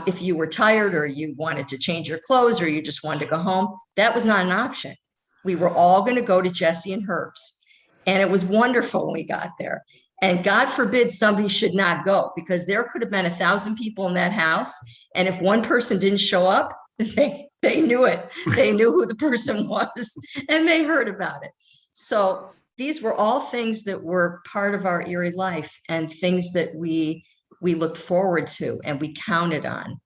if you were tired or you wanted to change your clothes or you just wanted to go home, that was not an option. We were all going to go to Jesse and Herb's. And it was wonderful when we got there. And God forbid somebody should not go, because there could have been 1,000 people in that house. And if one person didn't show up, they knew it. They knew who the person was and they heard about it. So these were all things that were part of our Erie life and things that we looked forward to and we counted on.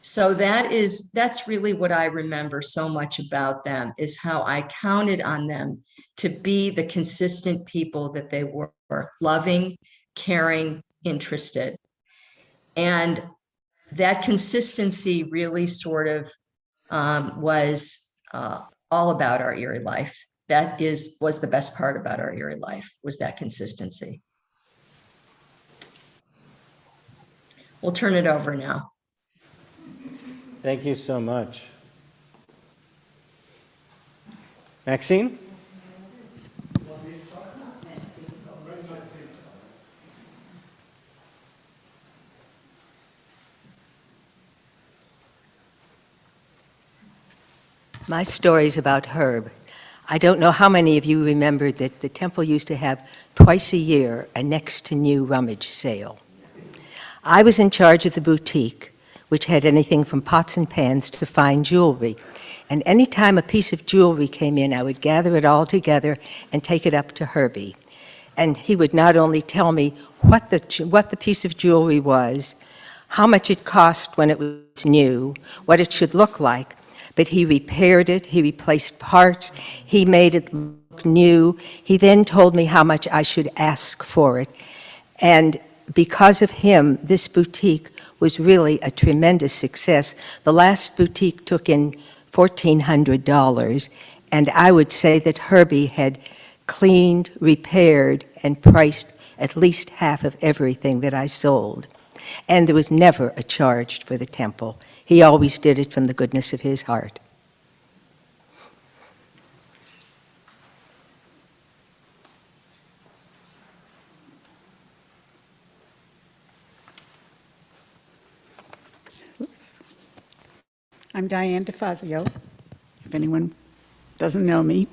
So that's really what I remember so much about them, is how I counted on them to be the consistent people that they were, loving, caring, interested. And that consistency really sort of was all about our Erie life. That was the best part about our Erie life, was that consistency. We'll turn it over now. Thank you so much. Maxine? My story's about Herb. I don't know how many of you remember that the temple used to have twice a year a next to new rummage sale. I was in charge of the boutique, which had anything from pots and pans to fine jewelry. And any time a piece of jewelry came in, I would gather it all together and take it up to Herbie. And he would not only tell me what the piece of jewelry was, how much it cost when it was new, what it should look like, but he repaired it, he replaced parts, he made it look new. He then told me how much I should ask for it. And because of him, this boutique was really a tremendous success. The last boutique took in $1,400, and I would say that Herbie had cleaned, repaired, and priced at least half of everything that I sold. And there was never a charge for the temple. He always did it from the goodness of his heart. I'm Diane DeFazio, if anyone doesn't know me.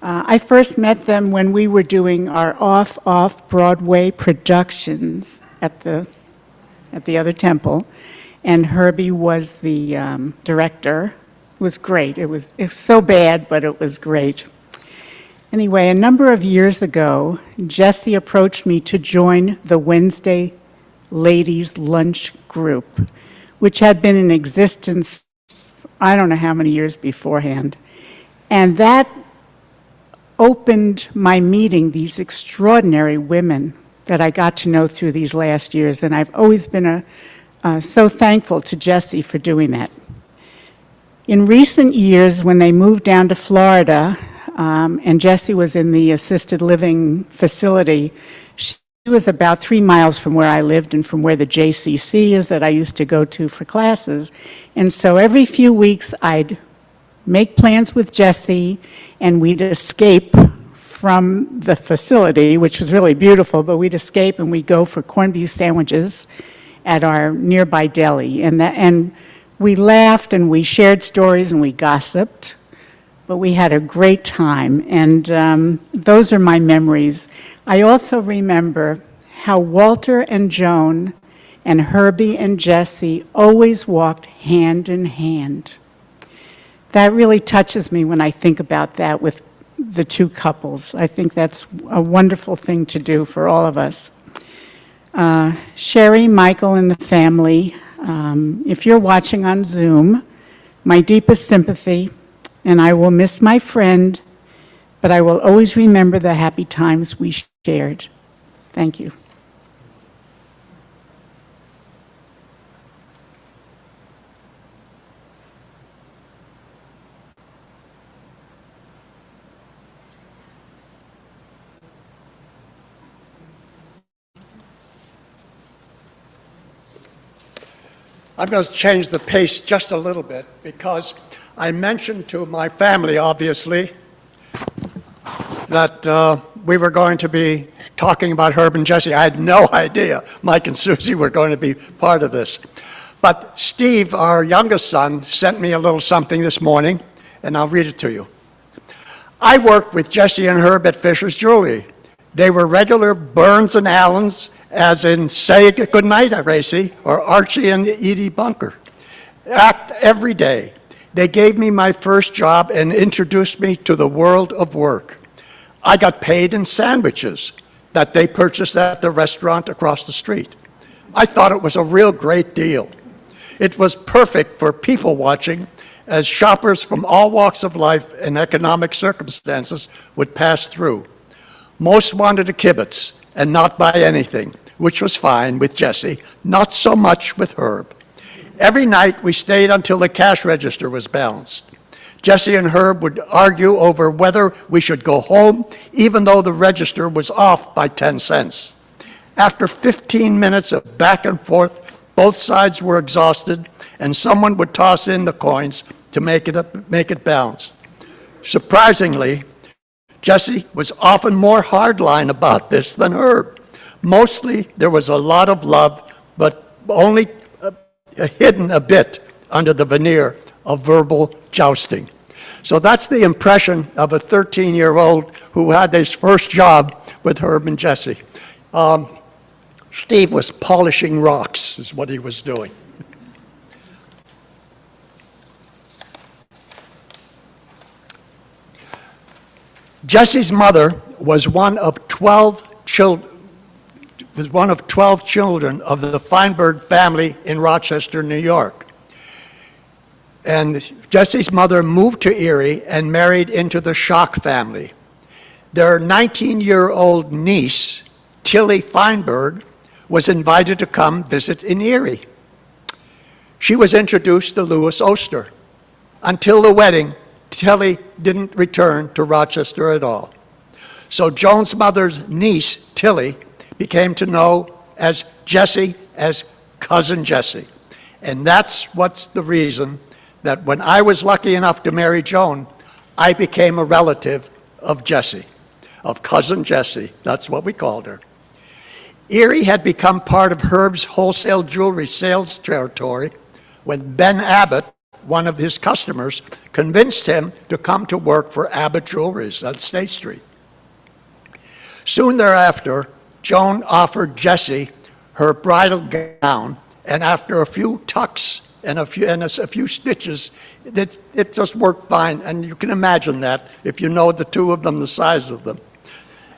I first met them when we were doing our off-Broadway productions at the other temple, and Herbie was the director. It was great. It was so bad, but it was great. Anyway, a number of years ago, Jessie approached me to join the Wednesday Ladies Lunch Group, which had been in existence I don't know how many years beforehand. And that opened my meeting these extraordinary women that I got to know through these last years. And I've always been so thankful to Jessie for doing that. In recent years, when they moved down to Florida, and Jessie was in the assisted living facility, she was about 3 miles from where I lived and from where the JCC is that I used to go to for classes. And so every few weeks, I'd make plans with Jessie, and we'd escape from the facility, which was really beautiful, but we'd escape and we'd go for corned beef sandwiches at our nearby deli. And we laughed and we shared stories and we gossiped, but we had a great time. And those are my memories. I also remember how Walter and Joan and Herbie and Jessie always walked hand in hand. That really touches me when I think about that with the two couples. I think that's a wonderful thing to do for all of us. Sherry, Michael, and the family, if you're watching on Zoom, my deepest sympathy, and I will miss my friend, but I will always remember the happy times we shared. Thank you. I'm going to change the pace just a little bit because I mentioned to my family, obviously, that we were going to be talking about Herb and Jessie. I had no idea Mike and Susie were going to be part of this. But Steve, our youngest son, sent me a little something this morning, and I'll read it to you. I worked with Jessie and Herb at Fisher's Jewelry. They were regular Burns and Allens, as in Say Goodnight, Racy, or Archie and Edie Bunker. Act every day. They gave me my first job and introduced me to the world of work. I got paid in sandwiches that they purchased at the restaurant across the street. I thought it was a real great deal. It was perfect for people watching, as shoppers from all walks of life and economic circumstances would pass through. Most wanted a kibitz and not buy anything, which was fine with Jessie, not so much with Herb. Every night we stayed until the cash register was balanced. Jessie and Herb would argue over whether we should go home, even though the register was off by 10 cents. After 15 minutes of back and forth, both sides were exhausted, and someone would toss in the coins to make it balance. Surprisingly, Jessie was often more hardline about this than Herb. Mostly, there was a lot of love, but only hidden a bit under the veneer of verbal jousting. So that's the impression of a 13-year-old who had his first job with Herb and Jessie. Steve was polishing rocks, is what he was doing. Jessie's mother was one of 12 children of the Feinberg family in Rochester, New York. And Jessie's mother moved to Erie and married into the Schock family. Their 19-year-old niece, Tilly Feinberg, was invited to come visit in Erie. She was introduced to Louis Oster. Until the wedding, Tilly didn't return to Rochester at all. So Joan's mother's niece, Tilly, became to know as Jessie as Cousin Jessie. And that's what's the reason that when I was lucky enough to marry Joan, I became a relative of Jessie, of Cousin Jessie. That's what we called her. Erie had become part of Herb's wholesale jewelry sales territory when Ben Abbott, one of his customers, convinced him to come to work for Abbott Jewelries on State Street. Soon thereafter, Joan offered Jessie her bridal gown, and after a few tucks and a few stitches, it just worked fine. And you can imagine that if you know the two of them, the size of them.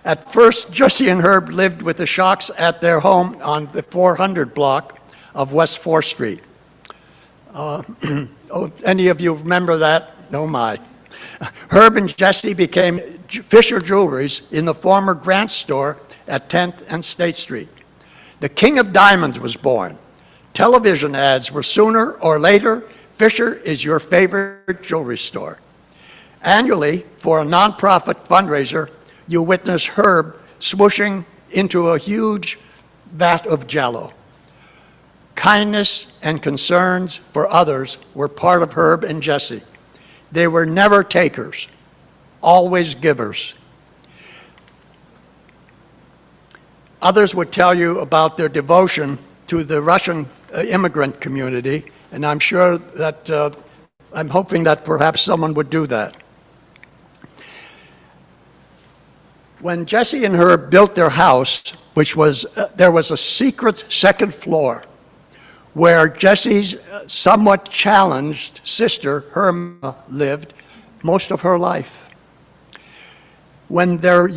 At first, Jessie and Herb lived with the Schocks at their home on the 400 block of West 4th Street. Oh, any of you remember that? Oh my. Herb and Jesse became Fisher Jewelries in the former Grant store at 10th and State Street. The King of Diamonds was born. Television ads were sooner or later. Fisher is your favorite jewelry store. Annually, for a nonprofit fundraiser, you witness Herb swooshing into a huge vat of Jell-O. Kindness and concerns for others were part of Herb and Jesse. They were never takers, always givers. Others would tell you about their devotion to the Russian immigrant community, and I'm sure that, I'm hoping that perhaps someone would do that. When Jesse and Herb built their house, which was, there was a secret second floor where Jesse's somewhat challenged sister, Herma, lived most of her life. When there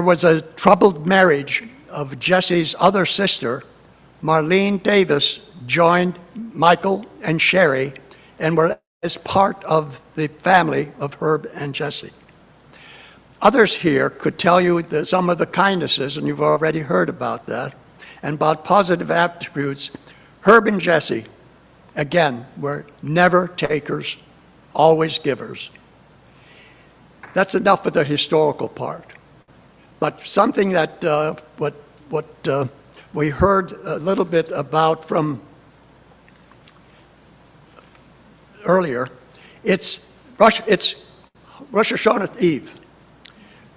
was a troubled marriage of Jesse's other sister, Marlene Davis joined Michael and Sherry and were as part of the family of Herb and Jesse. Others here could tell you some of the kindnesses, and you've already heard about that, and about positive attributes. Herb and Jesse, again, were never takers, always givers. That's enough of the historical part. But something that we heard a little bit about from earlier, it's Rosh Hashanah Eve.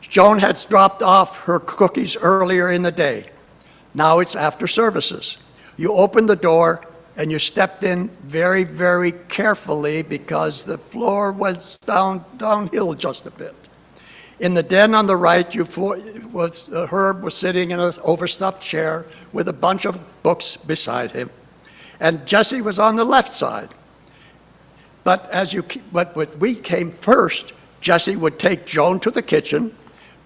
Joan had dropped off her cookies earlier in the day. Now it's after services. You opened the door and you stepped in very, very carefully because the floor was downhill just a bit. In the den on the right, Herb was sitting in an overstuffed chair with a bunch of books beside him. And Jesse was on the left side. But when we came first, Jesse would take Joan to the kitchen,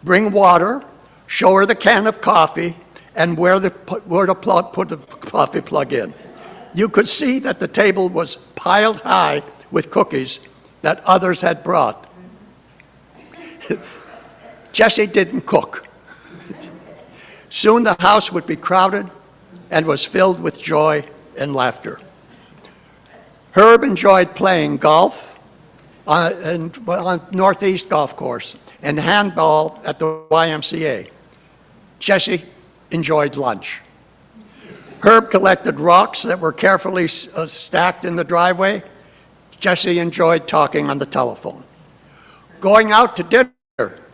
bring water, show her the can of coffee, and where to put the coffee plug in. You could see that the table was piled high with cookies that others had brought. Jesse didn't cook. Soon the house would be crowded and was filled with joy and laughter. Herb enjoyed playing golf on Northeast Golf Course and handball at the YMCA. Jesse enjoyed lunch. Herb collected rocks that were carefully stacked in the driveway. Jesse enjoyed talking on the telephone. Going out to dinner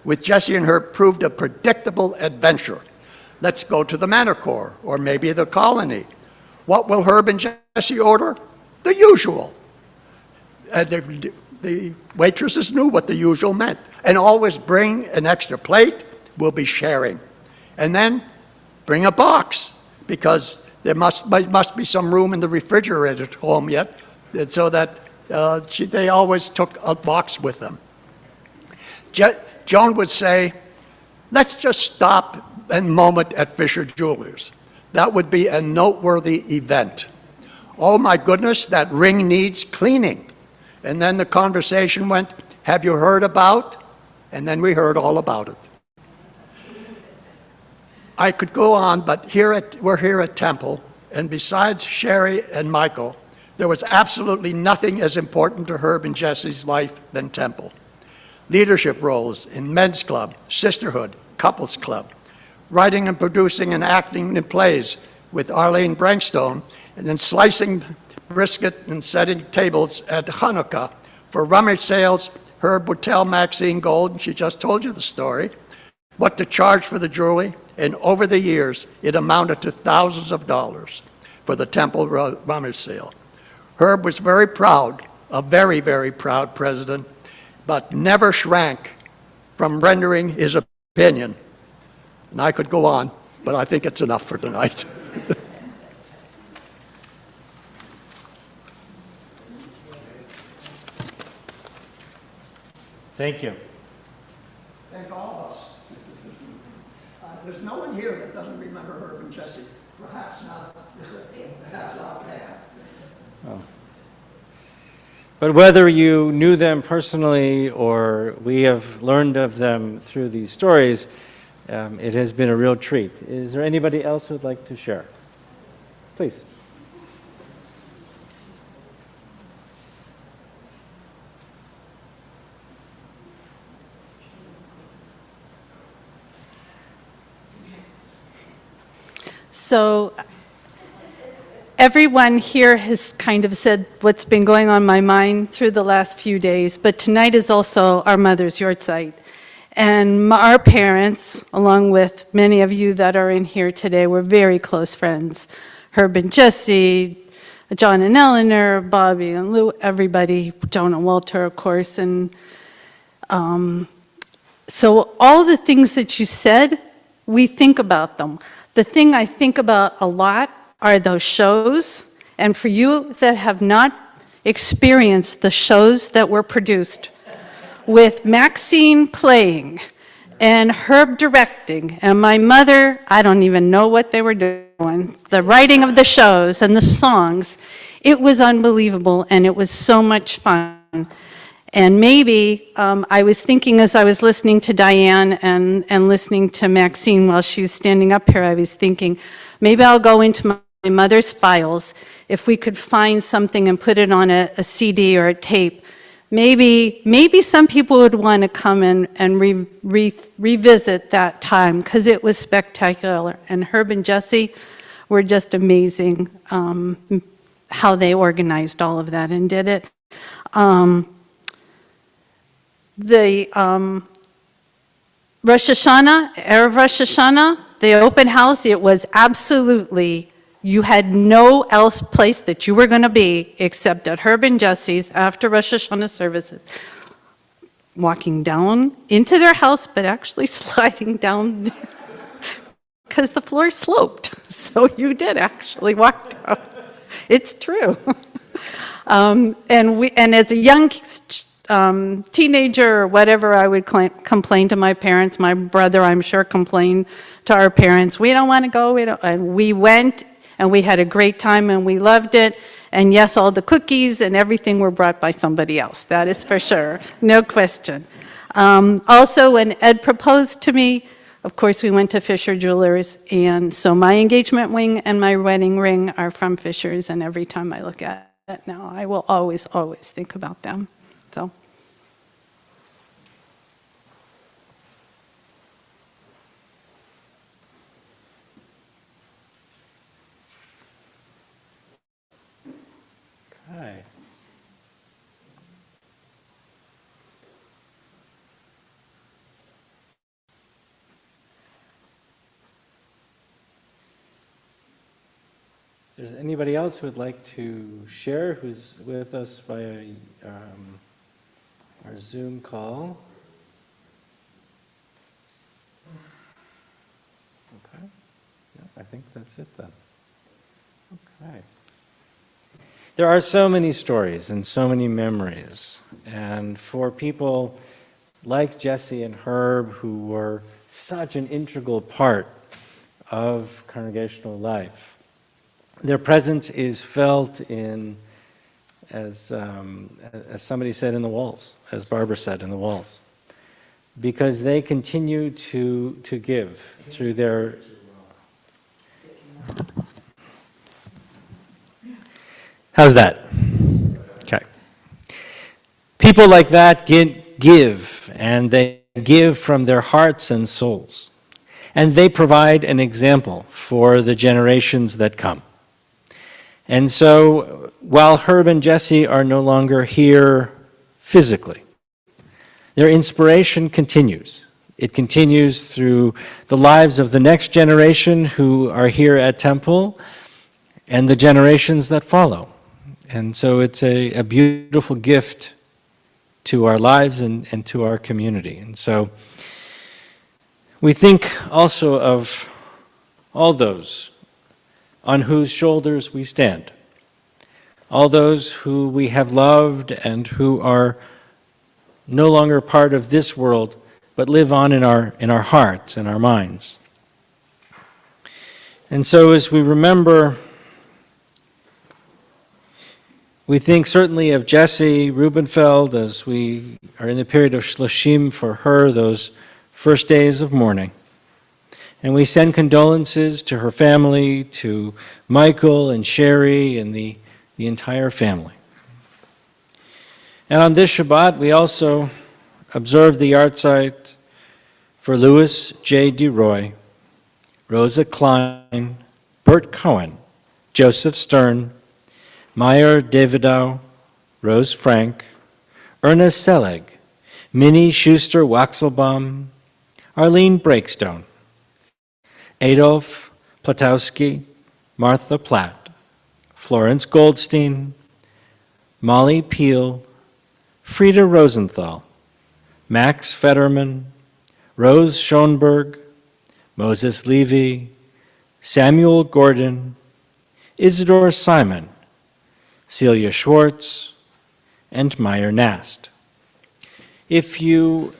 with Jesse and Herb proved a predictable adventure. Let's go to the Manor Corps, or maybe the Colony. What will Herb and Jesse order? The usual. The waitresses knew what the usual meant. And always bring an extra plate, we'll be sharing. And then bring a box, because there must be some room in the refrigerator at home yet, and so that they always took a box with them. Joan would say, let's just stop a moment at Fisher Jewelers. That would be a noteworthy event. Oh my goodness, that ring needs cleaning. And then the conversation went, have you heard about? And then we heard all about it. I could go on, but we're here at Temple, and besides Sherry and Michael, there was absolutely nothing as important to Herb and Jesse's life than Temple. Leadership roles in men's club, sisterhood, couples club, writing and producing and acting in plays with Arlene Brankstone, and then slicing brisket and setting tables at Hanukkah. For rummage sales, Herb would tell Maxine Gold, and she just told you the story, what to charge for the jewelry, and over the years, it amounted to thousands of dollars for the Temple rummage sale. Herb was very proud, a very, very proud president, but never shrank from rendering his opinion. And I could go on, but I think it's enough for tonight. Thank you. Thank all of us. There's no one here that doesn't remember Herb and Jesse. Perhaps not. Perhaps not there. But whether you knew them personally or we have learned of them through these stories, it has been a real treat. Is there anybody else who would like to share? Please. So everyone here has kind of said what's been going on in my mind through the last few days, but tonight is also our mother's yahrzeit. And our parents, along with many of you that are in here today, were very close friends. Herb and Jesse, John and Eleanor, Bobby and Lou, everybody, Joan and Walter, of course. And so all the things that you said, we think about them. The thing I think about a lot are those shows. And for you that have not experienced the shows that were produced, with Maxine playing and Herb directing, and my mother, I don't even know what they were doing, the writing of the shows and the songs, it was unbelievable, and it was so much fun. And maybe I was thinking as I was listening to Diane and listening to Maxine while she was standing up here, I was thinking, maybe I'll go into my mother's files, if we could find something and put it on a CD or a tape. Maybe some people would want to come and revisit that time, because it was spectacular. And Herb and Jesse were just amazing, how they organized all of that and did it. The Rosh Hashanah, Erev Rosh Hashanah, the open house, it was absolutely, you had no else place that you were going to be except at Herb and Jesse's after Rosh Hashanah services. Walking down into their house, but actually sliding down because the floor sloped. So you did actually walk down. It's true. And as a young teenager or whatever, I would complain to my parents. My brother, I'm sure, complained to our parents. We don't want to go. And we went. And we had a great time, and we loved it. And yes, all the cookies and everything were brought by somebody else. That is for sure, no question. Also, when Ed proposed to me, of course, we went to Fisher Jewelers. And so my engagement ring and my wedding ring are from Fisher's. And every time I look at it now, I will always, always think about them. So. Hi. There's anybody else who would like to share who's with us via our Zoom call? Okay. Yeah, I think that's it then. Okay. There are so many stories and so many memories, and for people like Jesse and Herb, who were such an integral part of congregational life, their presence is felt in, as somebody said, in the walls, as Barbara said, in the walls, because they continue to give through their... How's that? Okay. People like that give, and they give from their hearts and souls. And they provide an example for the generations that come. And so, while Herb and Jesse are no longer here physically, their inspiration continues. It continues through the lives of the next generation who are here at Temple and the generations that follow. And so it's a beautiful gift to our lives and to our community. And so we think also of all those on whose shoulders we stand, all those who we have loved and who are no longer part of this world, but live on in our hearts and our minds. And so as we remember We think certainly of Jessie Rubenfeld as we are in the period of Shloshim for her, those first days of mourning. And we send condolences to her family, to Michael and Sherry and the entire family. And on this Shabbat, we also observe the yahrzeit for Louis J. DeRoy, Rosa Klein, Bert Cohen, Joseph Stern, Meyer Davidow, Rose Frank, Ernest Selig, Minnie Schuster Waxelbaum, Arlene Breakstone, Adolf Platowski, Martha Platt, Florence Goldstein, Molly Peel, Frida Rosenthal, Max Fetterman, Rose Schoenberg, Moses Levy, Samuel Gordon, Isidore Simon, Celia Schwartz, and Meyer Nast. If you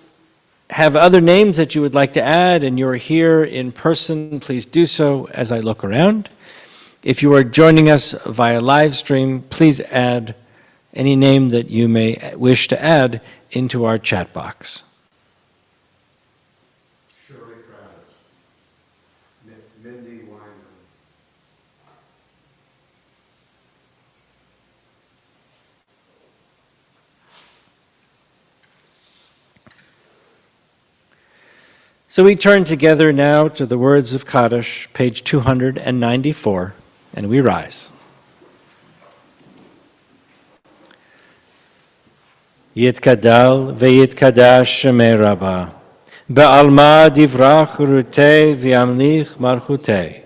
have other names that you would like to add and you're here in person, please do so as I look around. If you are joining us via live stream, please add any name that you may wish to add into our chat box. Shirley Kravitz, Mindy Wyman. So we turn together now to the words of Kaddish, page 294, and we rise. Yitkadal veyitkadash shemei Rabbah, be'alma divrach rutei v'yamlich marchutei,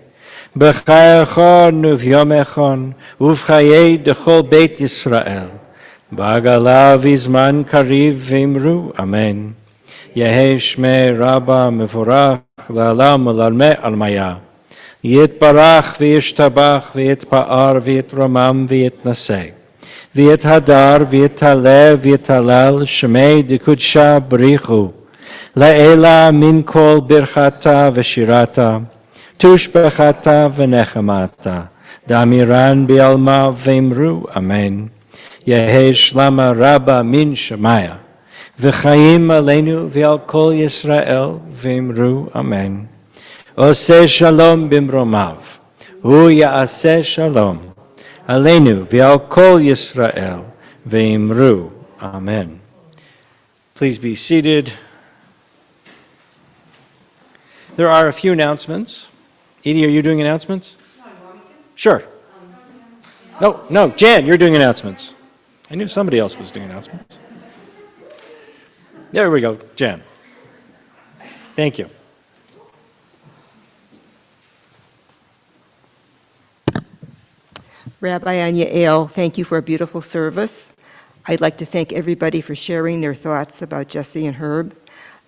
b'chayachon uv'yomechon uv'chayei dechol beit Yisrael, b'agala v'izman kariv v'imru, amen. Yehei shmei Rabbah mevorach la'alam u'lalmei almaya, yitbarach v'yishtabach v'yitpa'ar v'yitromam v'yitnasei. V'yet hadar, v'yet halev, v'yet halal, shemei dekudsha b'richu. La'ela min kol birchata v'shirata, tushbechata v'nechemata, damiran bi'alma v'imru, amen. Yehei shlama rabba min shemaya, v'chaim aleinu v'al kol Yisrael v'imru, amen. Oseh shalom bimromav, hu ya'aseh shalom. Aleinu v'al kol Yisrael v'imru. Amen. Please be seated. There are a few announcements. Edie, are you doing announcements? No, you want me to? Sure. No, Jan, you're doing announcements. I knew somebody else was doing announcements. There we go, Jan. Thank you. Rabbi Anya Ale, thank you for a beautiful service. I'd like to thank everybody for sharing their thoughts about Jessie and Herb.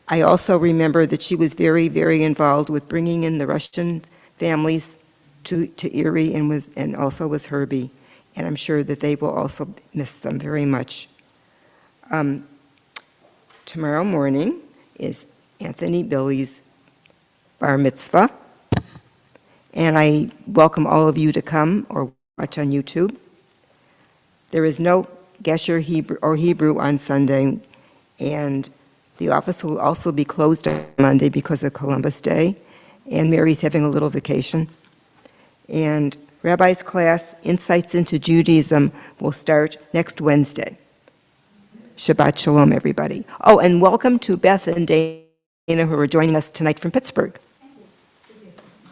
I also remember that she was very, very involved with bringing in the Russian families to Erie and also was Herbie. And I'm sure that they will also miss them very much. Tomorrow morning is Anthony Billy's bar mitzvah. And I welcome all of you to come or watch on YouTube. There is no Gesher Hebrew on Sunday, and the office will also be closed on Monday because of Columbus Day, and Mary's having a little vacation. And Rabbi's class, Insights into Judaism, will start next Wednesday. Shabbat Shalom, everybody. Oh, and welcome to Beth and Dana, who are joining us tonight from Pittsburgh.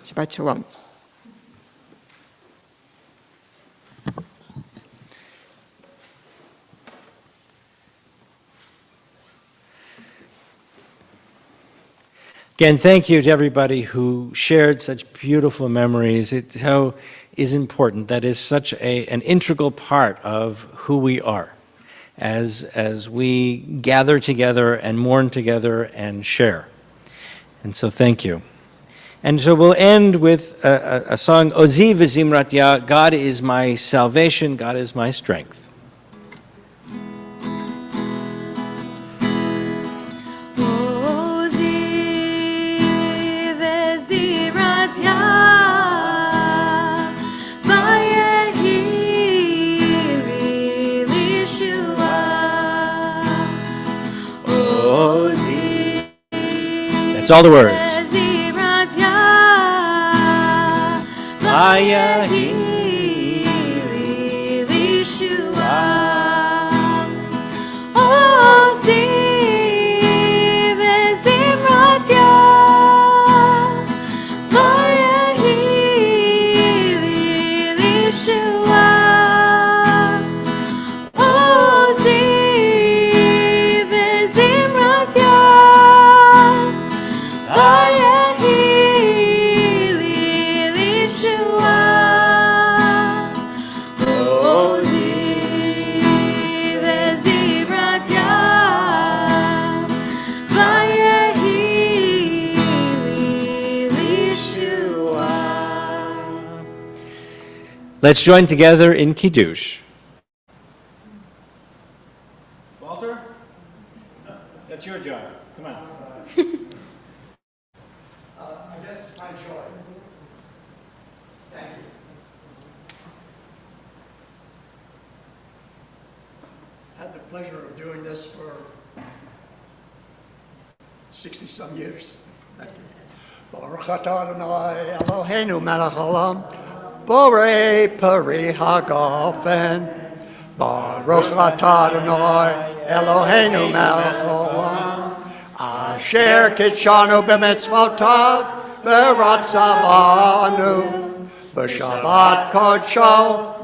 Shabbat Shalom. Again, thank you to everybody who shared such beautiful memories. It so is important. That is such an integral part of who we are as we gather together and mourn together and share. And so thank you. And so we'll end with a song, Ozi v'zimrat Yah, God is my salvation, God is my strength. Vayehiri It's all the words. Be'ezrat Yah, Vayahili Lishua. Ozi ve'zimrat Yah, Vayahili Lishua. Ozi ve'zimrat Yah, Vayahili Lishua. Ozi ve'zimrat Yah, Vayahili Lishua. Let's join together in Kiddush. Walter, that's your job. Come on. I guess it's my joy. Thank you. Had the pleasure of doing this for 60-some years. Thank you. Baruch atah Adonai Eloheinu melech haolam, borei peri hagafen. Baruch atah Adonai Eloheinu melech haolam, asher kitshanu b'mitzvotav v'ratzavanu, b'shabbat kodsho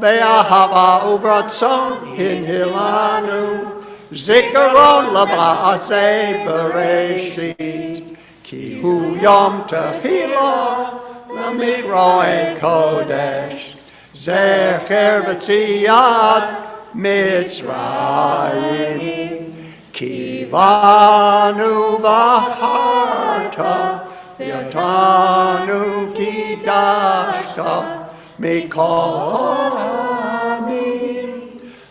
be'ahava uvratzon hinhilanu, zikaron laba'aseh bereshit, ki hu yom tehila l'mikroen kodesh, zecher b'tziyat Mitzrayim, kivanu v'harta, v'yotanu kidashta, mikol ha'amim,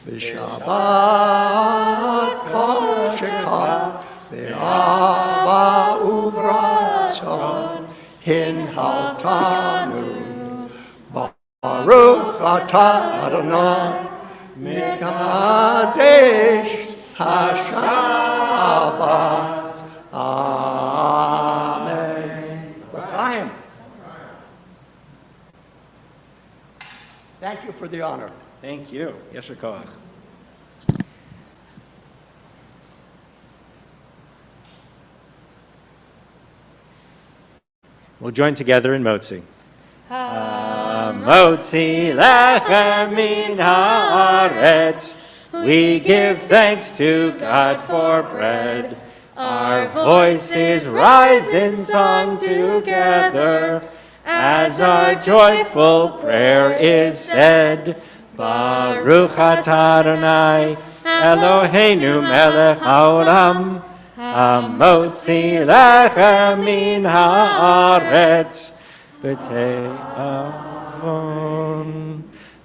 v'shabbat kosheka, v'ava uvratzon, hinhaltanu, Baruch atah Adonai, Mikadesh HaShabbat. Amen. L'chaim. Thank you for the honor. Thank you. Yasher koach. We'll join together in Motzi. Motzi lechem min haaretz, we give thanks to God for bread. Our voices rise in song together, as our joyful prayer is said. Baruch atah Adonai Eloheinu melech haolam, hamotzi lechem min haaretz b'te'avon.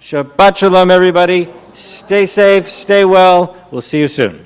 Shabbat shalom, everybody. Stay safe, stay well. We'll see you soon.